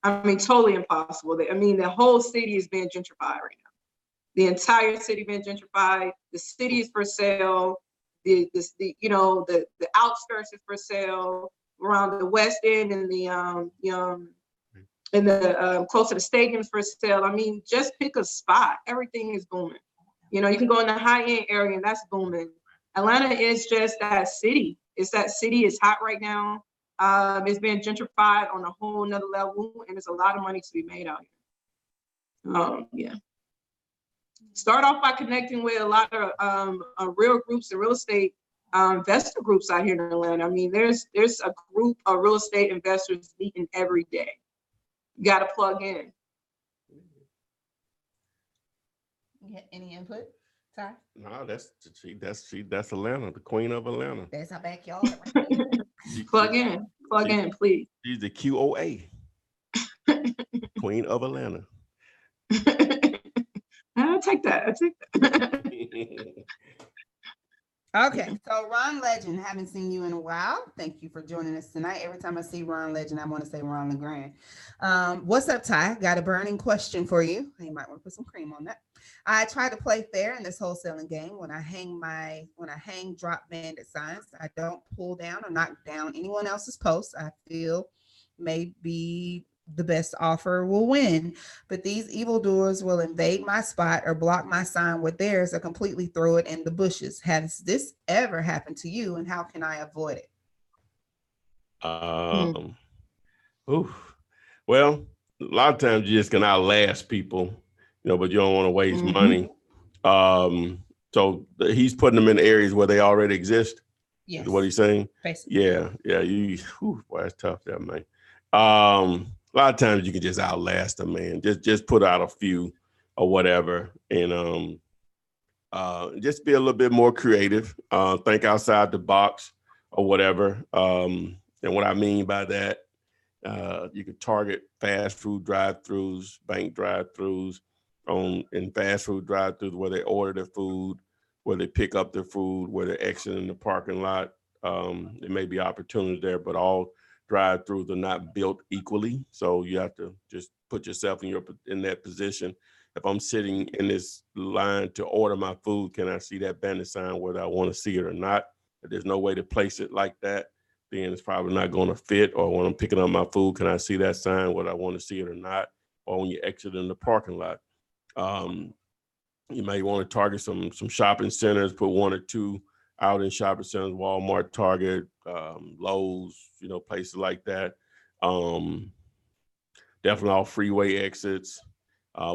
I mean, totally impossible. I mean, the whole city is being gentrified right now. The entire city being gentrified. The city is for sale. The outskirts is for sale. Around the west end and close to the stadiums for sale. I mean, just pick a spot. Everything is booming. You can go in the high end area and that's booming. Atlanta is just that city. It's that city. It's hot right now. It's being gentrified on a whole nother level, and there's a lot of money to be made out here. Yeah. Start off by connecting with a lot of real groups and real estate investor groups out here in Atlanta. I mean, there's a group of real estate investors meeting every day. You got to plug in. Any input, Ty? No, that's Atlanta, the queen of Atlanta. That's our backyard. Right? Plug in, please. She's the QOA, queen of Atlanta. I'll take that. Okay, so Ron Legend, haven't seen you in a while. Thank you for joining us tonight. Every time I see Ron Legend, I want to say Ron LeGrand. What's up, Ty? Got a burning question for you. You might want to put some cream on that. I try to play fair in this wholesaling game. When I hang drop bandit signs, I don't pull down or knock down anyone else's posts. I feel maybe the best offer will win, but these evildoers will invade my spot or block my sign with theirs or completely throw it in the bushes. Has this ever happened to you, and how can I avoid it? Well, a lot of times you just can outlast people, but you don't want to waste money. So he's putting them in areas where they already exist. Yes. Is what he's saying? Basically. Yeah. Boy, that's tough there, man. A lot of times you can just outlast them, man. Just put out a few or whatever, and just be a little bit more creative. Think outside the box or whatever. And what I mean by that, you could target fast food drive-throughs, bank drive-throughs, in fast food drive-throughs where they order their food, where they pick up their food, where they exit in the parking lot. There may be opportunity there, but all drive-throughs are not built equally, so you have to just put yourself in that position. If I'm sitting in this line to order my food, can I see that bandit sign whether I want to see it or not? If there's no way to place it like that, then it's probably not going to fit. Or when I'm picking up my food, can I see that sign whether I want to see it or not? Or when you exit in the parking lot, you may want to target some shopping centers, put one or two out in shopping centers, Walmart, Target, Lowe's, places like that. Definitely all freeway exits.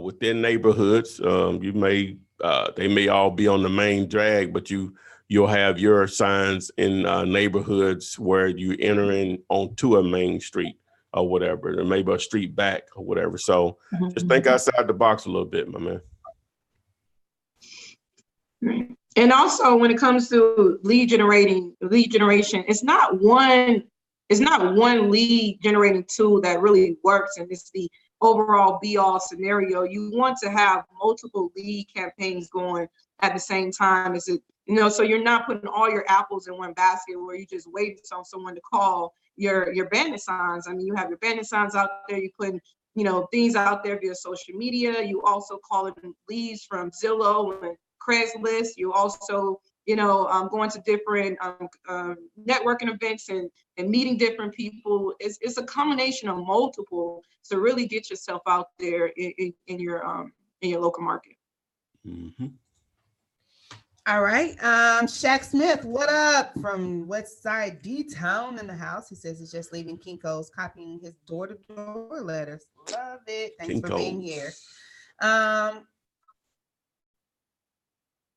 Within neighborhoods, they may all be on the main drag, but you'll have your signs in neighborhoods where you entering onto a main street or whatever, or maybe a street back or whatever. So just think outside the box a little bit, my man. And also, when it comes to lead generation, it's not one lead generating tool that really works, and it's the overall be-all scenario. You want to have multiple lead campaigns going at the same time. So you're not putting all your apples in one basket where you just waiting on someone to call your bandit signs. I mean, you have your bandit signs out there, you putting things out there via social media. You also call it leads from Zillow and Craigslist. You also, going to different networking events and meeting different people. It's a combination of multiple to really get yourself out there in your local market. Mm-hmm. All right. Shaq Smith, what up from West Side D-Town in the house? He says he's just leaving Kinko's, copying his door-to-door letters. Love it. Thanks for being here.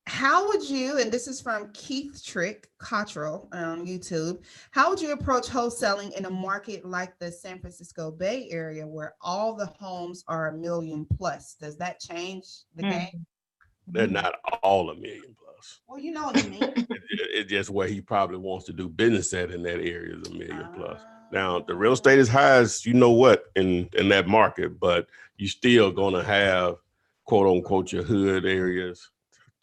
How would you, and this is from Keith Trick Cottrell on YouTube, how would you approach wholesaling in a market like the San Francisco Bay Area where all the homes are $1 million plus? Does that change the game? They're not all $1 million plus. Well, you know what I mean. It's just where he probably wants to do business at in that area is $1 million plus. Now, the real estate is high as in that market, but you still going to have, quote unquote, your hood areas.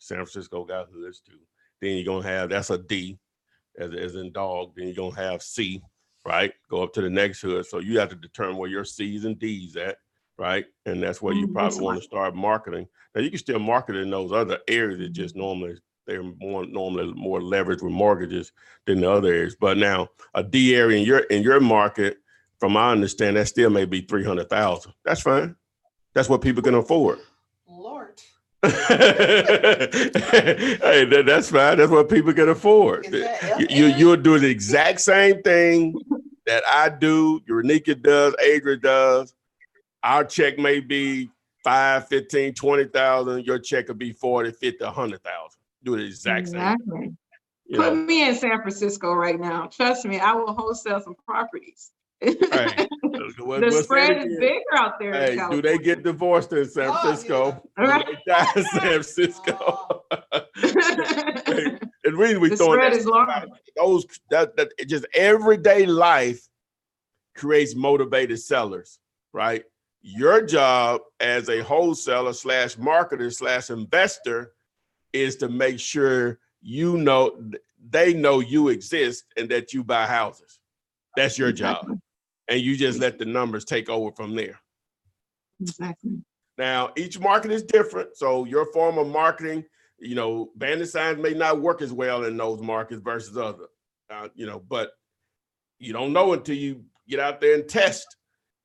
San Francisco got hoods too. Then you're going to have, that's a D, as in dog. Then you're going to have C, right? Go up to the next hood. So you have to determine where your C's and D's at, right? And that's where you probably want to start marketing. Now you can still market in those other areas that just they're normally more leveraged with mortgages than the other areas. But now a D area in your market, from my understanding, that still may be 300,000. That's fine. That's what people can afford. Lord. Hey, that's fine. That's what people can afford. You'll do the exact same thing that I do, Renika does, Adria does. Our check may be 5, 15, 20,000. Your check could be 40, 50, 100,000. Do the exact same thing. Put me in San Francisco right now. Trust me, I will wholesale some properties. Hey, the spread is bigger out there. Hey, do they get divorced in San Francisco? Yeah. Do they die in San Francisco? And reason we the throwing spread that is long. that just everyday life creates motivated sellers, right? Your job as a wholesaler / marketer / investor is to make sure they know you exist and that you buy houses. That's your job. And you just let the numbers take over from there. Exactly. Now, each market is different. So your form of marketing, Bandit signs may not work as well in those markets versus other, but you don't know until you get out there and test.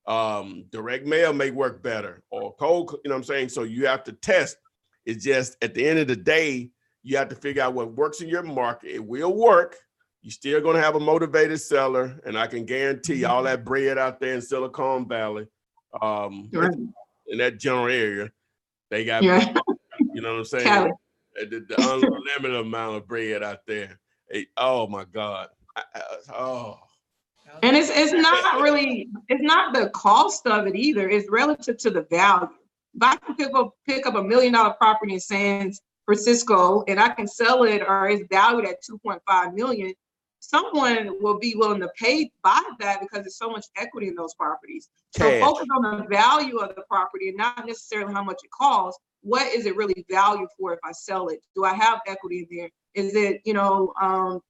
Direct mail may work better or cold, you know what I'm saying? So you have to test. It's just at the end of the day, you have to figure out what works in your market. It will work. You're still going to have a motivated seller, and I can guarantee all that bread out there in Silicon Valley, in that general area, they got, bread, you know what I'm saying? The unlimited amount of bread out there. Oh my God. And it's not the cost of it either. It's relative to the value. If I can pick up $1 million property in San Francisco and I can sell it or it's valued at 2.5 million, someone will be willing to buy that because there's so much equity in those properties. So focus on the value of the property and not necessarily how much it costs. What is it really valued for if I sell it? Do I have equity in there? Is it, can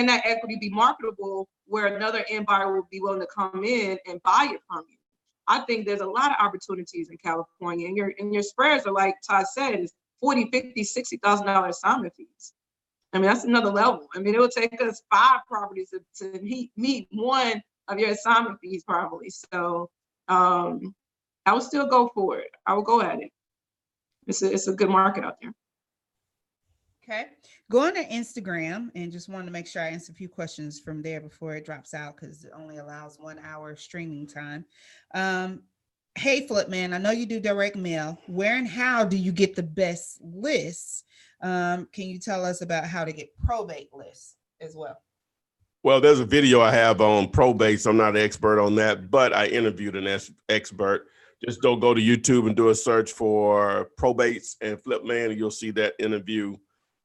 that equity be marketable where another end buyer will be willing to come in and buy it from you? I think there's a lot of opportunities in California, and your spreads are, like Todd said, is $40,000, $50,000, $60,000 assignment fees. I mean, that's another level. I mean, it will take us 5 properties to meet one of your assignment fees probably. So I would still go for it. I will go at it. It's a good market out there. Okay. Going to Instagram, and just wanted to make sure I answer a few questions from there before it drops out because it only allows 1 hour of streaming time. Hey, Flipman, I know you do direct mail. Where and how do you get the best lists? Can you tell us about how to get probate lists as well? Well, there's a video I have on probate, so I'm not an expert on that, but I interviewed an expert. Just don't go to YouTube and do a search for probates and Flipman, and you'll see that interview.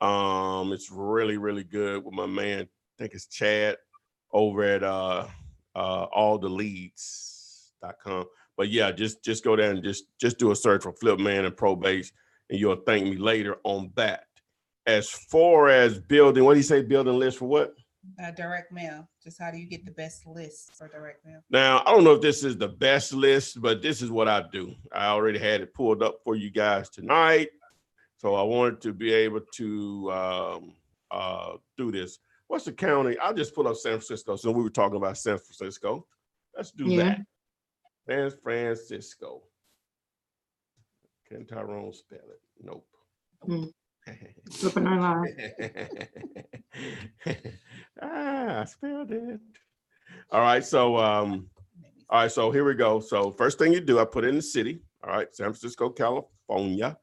It's really, really good with my man. I think it's Chad over at alltheleads.com. But yeah, just go there and just do a search for Flipman and probates, and you'll thank me later on that. As far as building, what do you say, building lists for what? Direct mail. Just how do you get the best list for direct mail? Now, I don't know if this is the best list, but this is what I do. I already had it pulled up for you guys tonight. So I wanted to be able to do this. What's the county? I'll just pull up San Francisco. So we were talking about San Francisco. Let's do that. San Francisco. Can Tyrone spell it? Nope. Flippinar I spelled it. All right. So so here we go. So first thing you do, I put in the city. All right, San Francisco, California.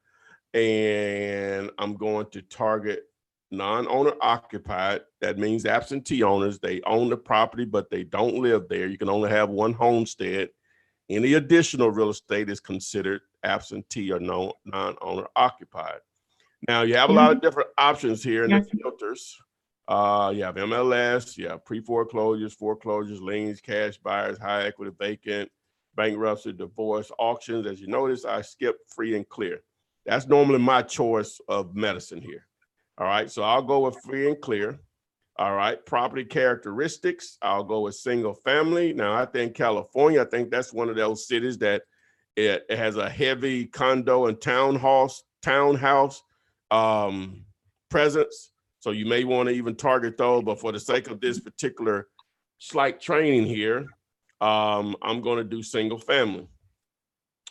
And I'm going to target non-owner occupied. That means absentee owners. They own the property, but they don't live there. You can only have one homestead. Any additional real estate is considered absentee or non-owner occupied. Now you have a lot of different options here in the filters. You have MLS, you have pre-foreclosures, foreclosures, liens, cash buyers, high equity, vacant, bankruptcy, divorce, auctions. As you notice, I skip free and clear. That's normally my choice of medicine here. All right, so I'll go with free and clear. All right, property characteristics, I'll go with single family. Now, I think California, I think that's one of those cities that It has a heavy condo and townhouse presence. So you may want to even target those, but for the sake of this particular slight training here, I'm going to do single family.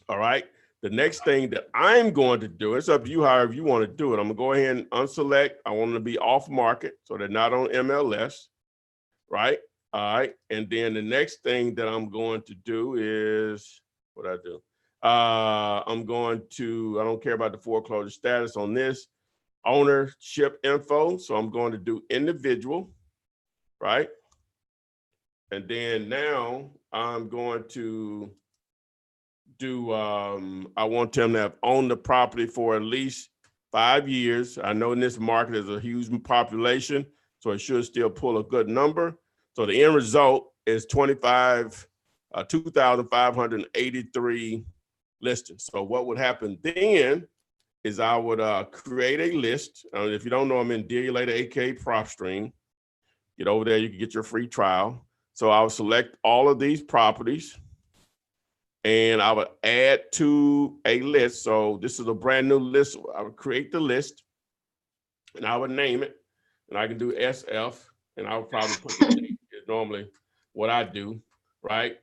All right. The next thing that I'm going to do, it's up to you however you want to do it. I'm going to go ahead and unselect. I want them to be off market, so they're not on MLS, right? All right. And then the next thing that I'm going to do is, what I do? I'm going to, I don't care about the foreclosure status on this, ownership info. So I'm going to do individual, right? And then now I'm going to do, I want them to have owned the property for at least 5 years. I know in this market there's a huge population, so it should still pull a good number. So the end result is 2,583 listings. So what would happen then is I would create a list. If you don't know, I'm in Deal Later, aka PropStream. Get over there, you can get your free trial. So I would select all of these properties and I would add to a list. So this is a brand new list. I would create the list and I would name it, and I can do SF, and I would probably put the date is normally what I do, right?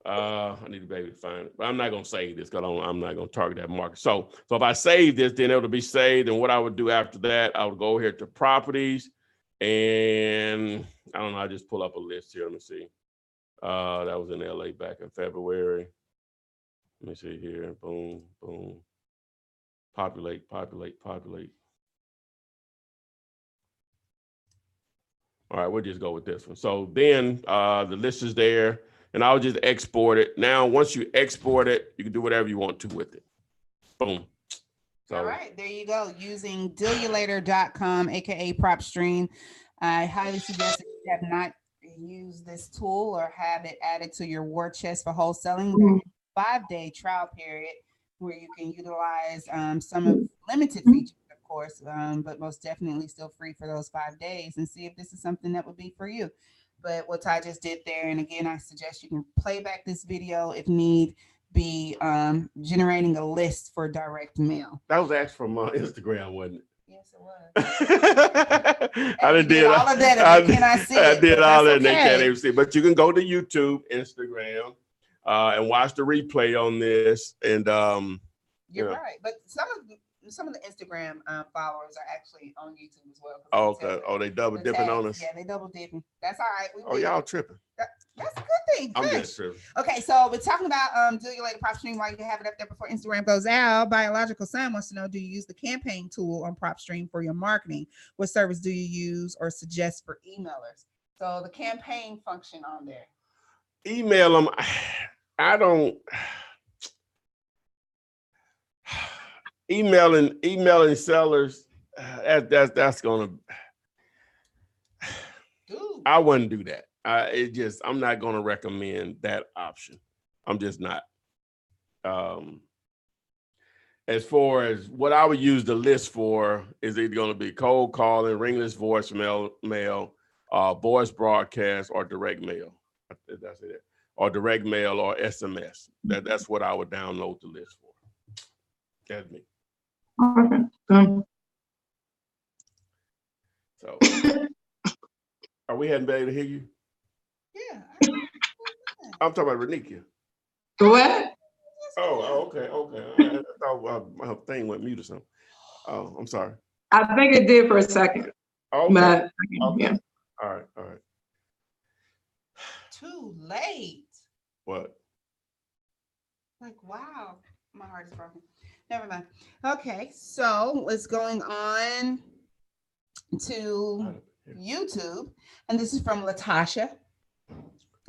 I need to be able to find it, but I'm not going to save this because I'm not going to target that market. So if I save this, then it'll be saved. And what I would do after that, I would go here to properties, and I don't know, I just pull up a list here. Let me see. That was in LA back in February. Let me see here. Boom, boom. Populate. All right, we'll just go with this one. So then the list is there, and I'll just export it. Now, once you export it, you can do whatever you want to with it. Boom. So, all right, there you go. Using dealulator.com, aka PropStream. I highly suggest if you have not used this tool or have it added to your war chest for wholesaling, there's a 5-day trial period where you can utilize some of limited features, of course, but most definitely still free for those 5 days, and see if this is something that would be for you. But what Ty just did there, and again, I suggest you can play back this video if need be, generating a list for direct mail. that was actually from Instagram, wasn't it? Yes, it was. I did all of that, and they cannot see I it, did but all that, that's and they can't okay. even see it. But you can go to YouTube, Instagram, and watch the replay on this. And You're right, but some of the Instagram followers are actually on YouTube as well. Oh, okay. Oh, they double dipping on us. Yeah, they double dipping. That's all right. Oh, y'all tripping. That's a good thing. I'm Good. just tripping. Okay, so we're talking about Deal Later PropStream while you have it up there before Instagram goes out. Biological Sam wants to know, do you use the campaign tool on PropStream for your marketing? What service do you use or suggest for emailers? So the campaign function on there. Email them. I don't. Emailing sellers. That's gonna. Dude. I wouldn't do that. I'm not going to recommend that option. I'm just not. As far as what I would use the list for is either going to be cold calling, ringless voicemail, voice broadcast, or direct mail. That's it. Or direct mail or SMS. That's what I would download the list for. That's me. So, are we hadn't been able to hear you? Yeah. I'm talking about Renikia. What? Oh, okay. I thought my thing went mute or something. Oh, I'm sorry. I think it did for a second. Okay. But, Okay. yeah. All right. Too late. What? Like, wow. My heart is broken. Never mind. Okay, so let's going on to YouTube, and this is from Latasha.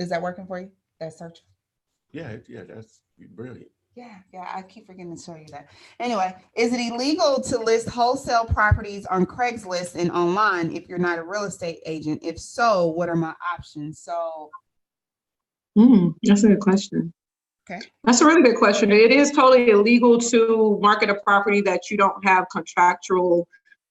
Is that working for you? That search? Yeah, that's brilliant. Yeah, I keep forgetting to show you that. Anyway, is it illegal to list wholesale properties on Craigslist and online if you're not a real estate agent? If so, what are my options? So, that's a good question. Okay. That's a really good question. It is totally illegal to market a property that you don't have contractual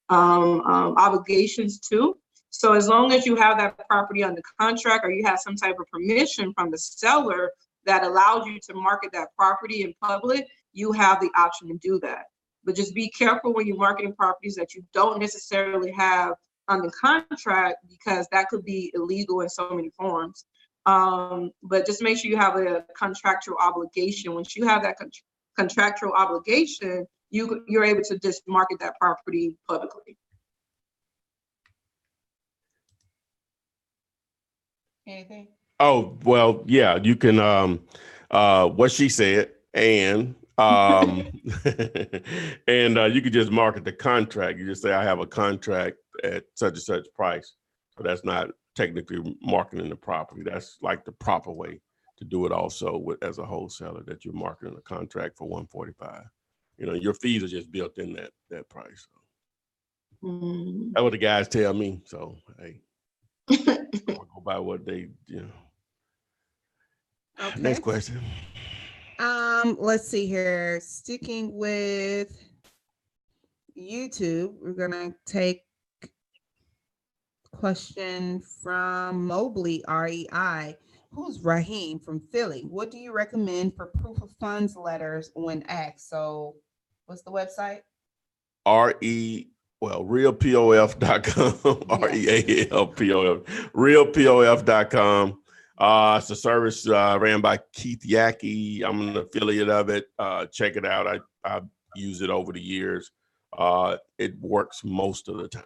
obligations to. So as long as you have that property under contract or you have some type of permission from the seller that allows you to market that property in public, you have the option to do that. But just be careful when you're marketing properties that you don't necessarily have on the contract, because that could be illegal in so many forms. But just make sure you have a contractual obligation. Once you have that contractual obligation, you're able to just market that property publicly. Anything? Oh, well, yeah, you can, what she said, and and you could just market the contract. You just say, I have a contract at such and such price. So that's not technically marketing the property. That's like the proper way to do it also as a wholesaler, that you're marketing a contract for $145. You know, your fees are just built in that price. So. Mm. That's what the guys tell me. So, hey, go by what they, you know. Okay. Next question. Let's see here. Sticking with YouTube, we're gonna take question from Mobley REI. Who's Raheem from Philly? What do you recommend for proof of funds letters when asked? So, what's the website? realpof.com. Yes. REALPOF. realpof.com. It's a service ran by Keith Yackey. I'm an affiliate of it. Check it out. I've used it over the years. It works most of the time.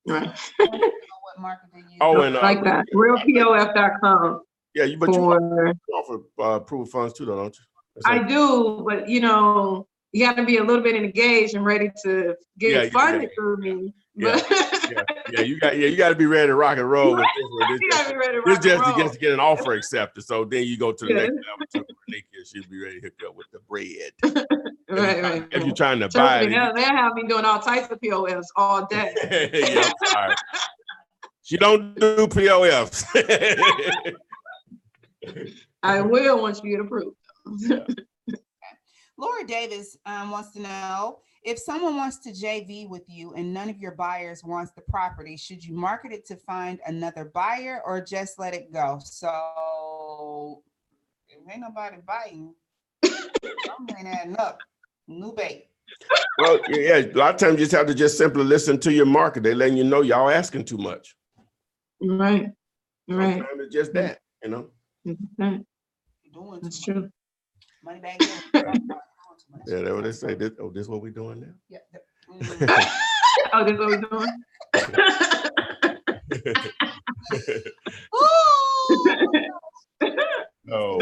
Right. What market do you Oh, and like that. Realpof.com. Yeah, you offer proof of funds too, though, don't you? I do, but you know, you got to be a little bit engaged and ready to get funded through me. You got to be ready to rock and roll with this one. This just to get an offer accepted. So then you go to the next level to Renika. She'll be ready to hook you up with the bread. Right. If you're trying to buy it, they have me doing all types of POFs all day. Yeah, I'm sorry. She don't do POFs. I will once you get approved. Laura Davis wants to know, if someone wants to JV with you and none of your buyers wants the property, should you market it to find another buyer or just let it go? So if ain't nobody biting, I'm adding up. New bait. Well, yeah, a lot of times you just have to just simply listen to your market. They're letting you know y'all asking too much. Right. Sometimes it's just that, you know. That's true. Money back in. Yeah, that's what they say. This is what we're doing now. Yeah. Oh, this is what we're doing. Oh.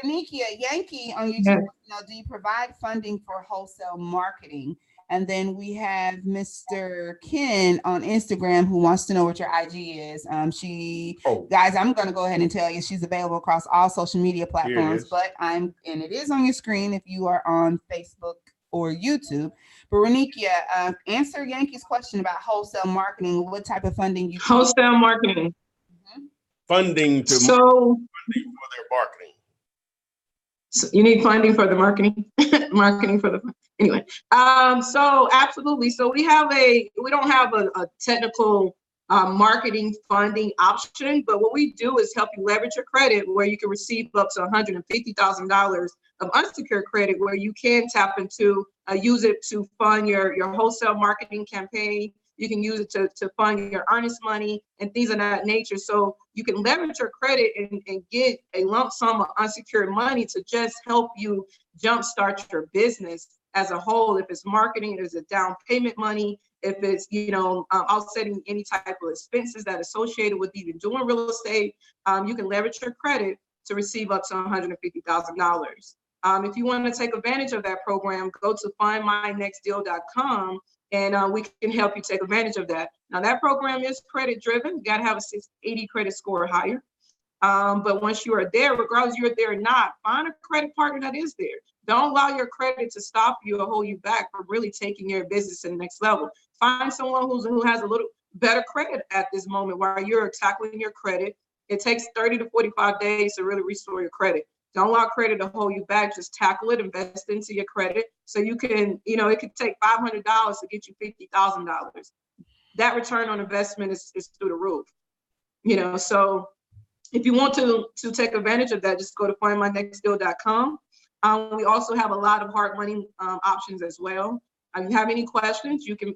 Renikia Yankee on YouTube. Now, do you provide funding for wholesale marketing? And then we have Mr. Ken on Instagram who wants to know what your IG is. Guys, I'm going to go ahead and tell you she's available across all social media platforms, and it is on your screen if you are on Facebook or YouTube. But Renikia, answer Yankee's question about wholesale marketing. What type of funding you wholesale marketing? Funding for their marketing. So you need funding for the marketing, anyway. So absolutely. So we don't have a technical marketing funding option, but what we do is help you leverage your credit where you can receive up to $150,000 of unsecured credit where you can tap into, use it to fund your wholesale marketing campaign. You can use it to fund your earnest money and things of that nature. So you can leverage your credit and get a lump sum of unsecured money to just help you jumpstart your business as a whole. If it's marketing, there's a down payment money. If it's, offsetting any type of expenses that are associated with even doing real estate, you can leverage your credit to receive up to $150,000. If you want to take advantage of that program, go to findmynextdeal.com. And we can help you take advantage of that. Now, that program is credit driven. You got to have a 680 credit score or higher. But once you are there, regardless you're there or not, find a credit partner that is there. Don't allow your credit to stop you or hold you back from really taking your business to the next level. Find someone who has a little better credit at this moment while you're tackling your credit. It takes 30 to 45 days to really restore your credit. Don't allow credit to hold you back. Just tackle it, invest into your credit. So you can, it could take $500 to get you $50,000. That return on investment is through the roof. So if you want to take advantage of that, just go to findmynextdeal.com. We also have a lot of hard money options as well. If you have any questions, you can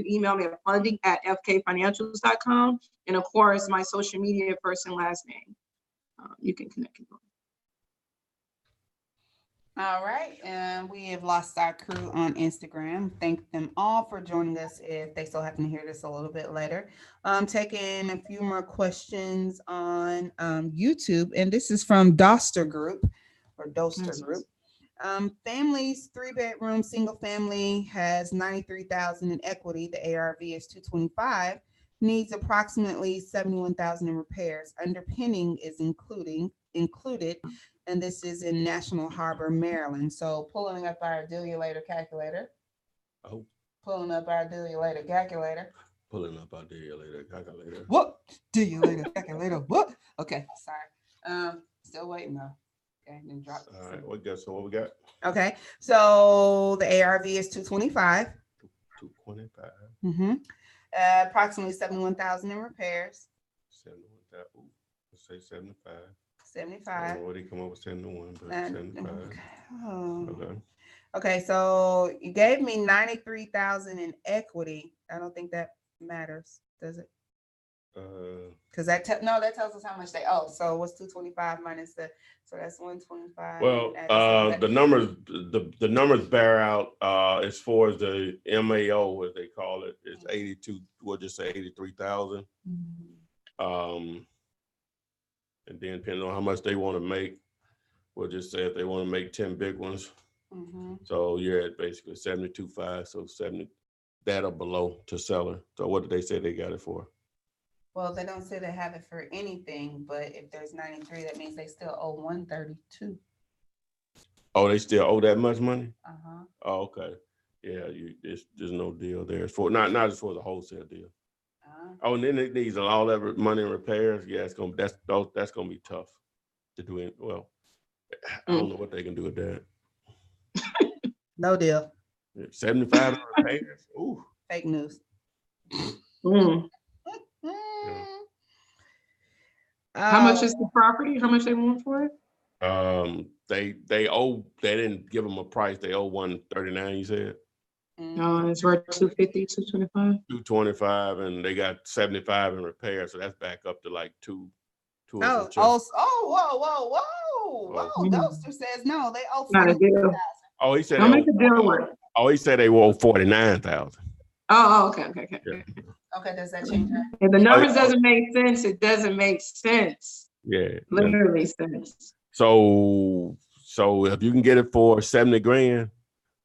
email me at funding@fkfinancials.com. And of course, my social media, first and last name. You can connect with them. All right, and we have lost our crew on Instagram. Thank them all for joining us if they still happen to hear this a little bit later. Taking a few more questions on YouTube, and this is from Doster Group or Doster Group. Families, 3-bedroom, single family has 93,000 in equity. The ARV is 225. Needs approximately 71,000 in repairs. Underpinning is included, and this is in National Harbor, Maryland. So pulling up our do you later calculator. Oh. Pulling up our do you later calculator. Pulling up our do you later calculator. What? Do you later calculator? What? Okay, sorry. Still waiting though. Okay, then drop. All right, what we got? Okay, so the ARV is 225. 225. Mm-hmm. Approximately 71,000 in repairs. 71,000. Let's say 75. 75. I don't know what he come up with 71, but 75. Okay. Okay, so you gave me 93,000 in equity. I don't think that matters, does it? Because that tells us how much they owe. So what's 225 minus so that's 125. Well, the numbers bear out as far as the MAO, as they call it, is 82. We'll just say 83,000. And then depending on how much they want to make, we'll just say if they want to make 10 big ones. So you're at basically 72.5, so 70 that or below to seller. So what did they say they got it for? Well, they don't say they have it for anything, but if there's 93, that means they still owe 132. Oh, they still owe that much money? Oh, okay. Yeah, there's no deal there. It's for not as for the wholesale deal. Oh, and then it needs all that money in repairs. Yeah, that's gonna be tough to do it. Well, I don't know what they can do with that. No deal. 75 repairs. Ooh. Fake news. How much is the property? How much they want for it? They didn't give them a price. They owe 139, you said? No, it's worth 250, 225. 225, and they got 75 in repair, so that's back up to like two. Whoa. Doster says no, they owe 40,000. Oh, he said don't make a deal with it. Oh, he said they owe 49,000. Oh, okay. Yeah. Okay, does that change that? If the numbers doesn't make sense, it doesn't make sense. Yeah. Literally sense. So if you can get it for 70 grand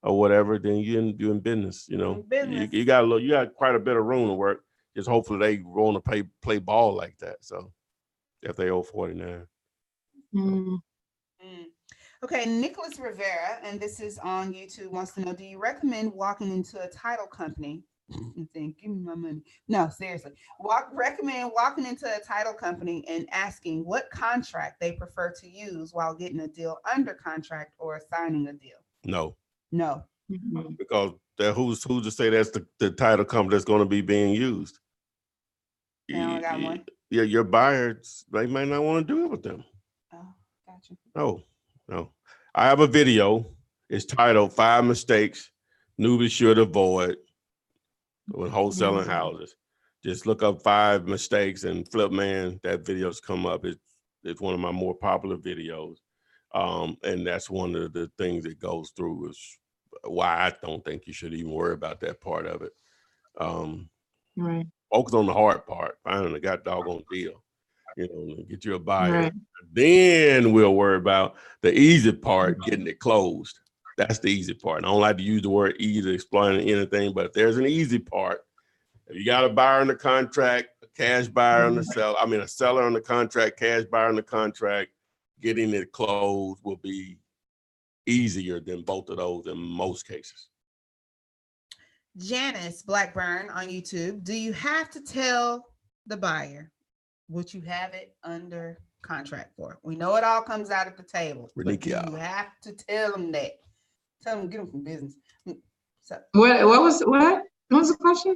or whatever, then you're in business. You know, you got quite a bit of room to work. Just hopefully they want to play ball like that. So if they owe 49. Okay, Nicholas Rivera, and this is on YouTube, wants to know, do you recommend walking into a title company and saying, give me my money? No, seriously. Recommend walking into a title company and asking what contract they prefer to use while getting a deal under contract or signing a deal? No. Because who's to say that's the title company that's going to be being used? They only got one? Yeah, your buyers, they might not want to do it with them. Oh, gotcha. No. I have a video. It's titled 5 Mistakes Newbies Should Avoid when Wholesaling Houses. Just look up 5 mistakes and Flipman, that video's come up. It's one of my more popular videos. And that's one of the things it goes through is why I don't think you should even worry about that part of it. Right. Focus on the hard part, finding a doggone deal. You know, get you a buyer. Right. Then we'll worry about the easy part, getting it closed. That's the easy part. And I don't like to use the word easy explaining anything, but if there's an easy part, if you got a buyer on the contract, a cash buyer on the seller, a seller on the contract, cash buyer on the contract, getting it closed will be easier than both of those in most cases. Janice Blackburn on YouTube, do you have to tell the buyer what you have it under contract for? We know it all comes out at the table. But you have to tell them that. Tell them, get them from business. So, What was the question?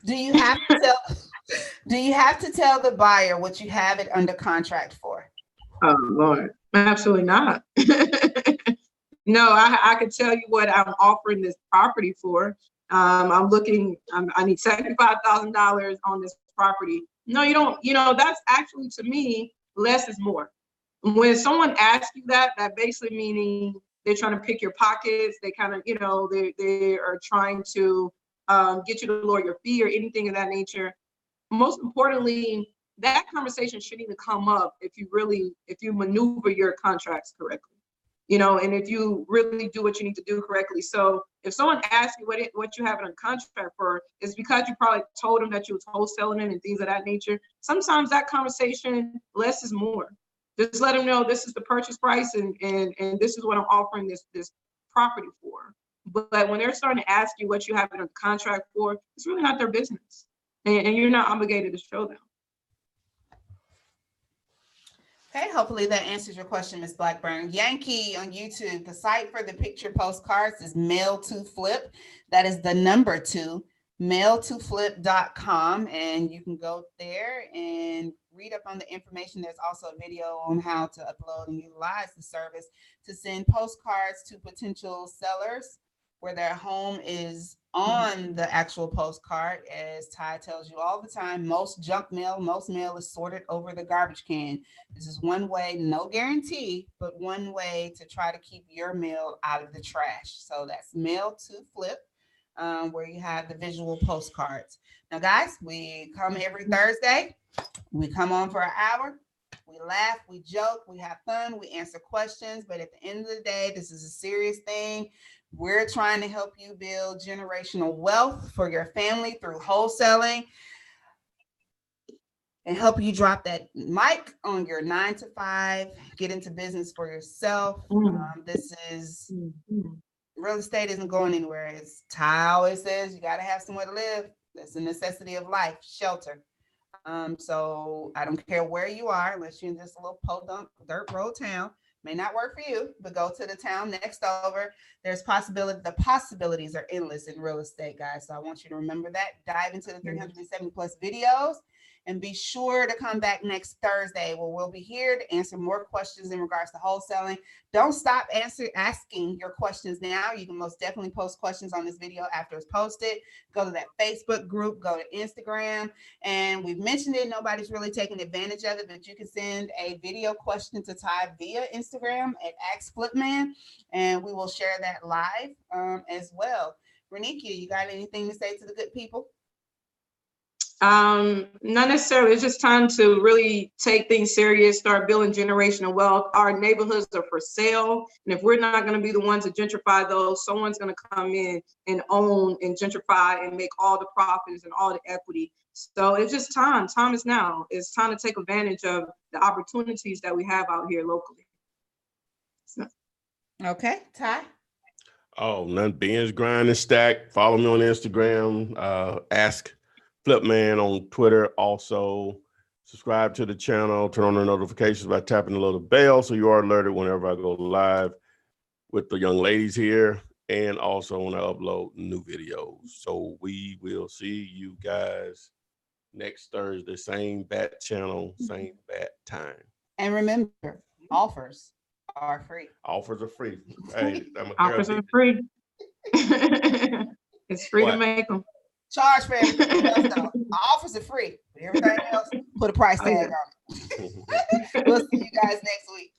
Do you have to tell? Do you have to tell the buyer what you have it under contract for? Oh, Lord, absolutely not. No, I could tell you what I'm offering this property for. I need $75,000 on this property. No, you don't, that's actually, to me, less is more. When someone asks you that basically meaning they're trying to pick your pockets. They kind of, they are trying to get you to lower your fee or anything of that nature. Most importantly, that conversation shouldn't even come up if you maneuver your contracts correctly, and if you really do what you need to do correctly. So if someone asks you what you have it on contract for, it's because you probably told them that you was wholesaling it and things of that nature. Sometimes that conversation, less is more. Just let them know this is the purchase price and this is what I'm offering this property for. But when they're starting to ask you what you have it on contract for, it's really not their business. And you're not obligated to show them. Okay, hopefully that answers your question, Ms. Blackburn. Yankee on YouTube, the site for the picture postcards is Mail to Flip. That is the number 2, mailtoflip.com. And you can go there and read up on the information. There's also a video on how to upload and utilize the service to send postcards to potential sellers where their home is on the actual postcard. As Ty tells you all the time, most mail is sorted over the garbage can. This is one way, no guarantee, but one way to try to keep your mail out of the trash. So that's Mail to Flip, where you have the visual postcards. Now, guys, we come every Thursday. We come on for an hour. We laugh, we joke, we have fun, we answer questions. But at the end of the day, this is a serious thing. We're trying to help you build generational wealth for your family through wholesaling and help you drop that mic on your 9 to 5, get into business for yourself. This is real estate isn't going anywhere. As Ty always says, you got to have somewhere to live. That's a necessity of life, shelter. So I don't care where you are, unless you're in this little podunk dirt road town. May not work for you, but go to the town next over. The possibilities are endless in real estate, guys. So I want you to remember that. Dive into the 370 plus videos and be sure to come back next Thursday where we'll be here to answer more questions in regards to wholesaling. Don't stop asking your questions now. You can most definitely post questions on this video after it's posted. Go to that Facebook group, go to Instagram. And we've mentioned it. Nobody's really taking advantage of it, but you can send a video question to Ty via Instagram at Ask Flipman, and we will share that live as well. Renikia, you got anything to say to the good people? Not necessarily. It's just time to really take things serious, start building generational wealth. Our neighborhoods are for sale. And if we're not going to be the ones to gentrify those, someone's going to come in and own and gentrify and make all the profits and all the equity. So it's just time. Time is now. It's time to take advantage of the opportunities that we have out here locally. So. Okay, Ty? Oh, none. Binge, grind, and stack. Follow me on Instagram. Ask Flipman on Twitter. Also, subscribe to the channel. Turn on the notifications by tapping the little bell so you are alerted whenever I go live with the young ladies here, and also when I upload new videos. So we will see you guys next Thursday. Same bat channel, same bat time. And remember, offers are free. Offers are free. Hey, offers are free. It's free to make them. Charge for everything else, though. Offers are free, but everything else, put a price tag on it. We'll see you guys next week.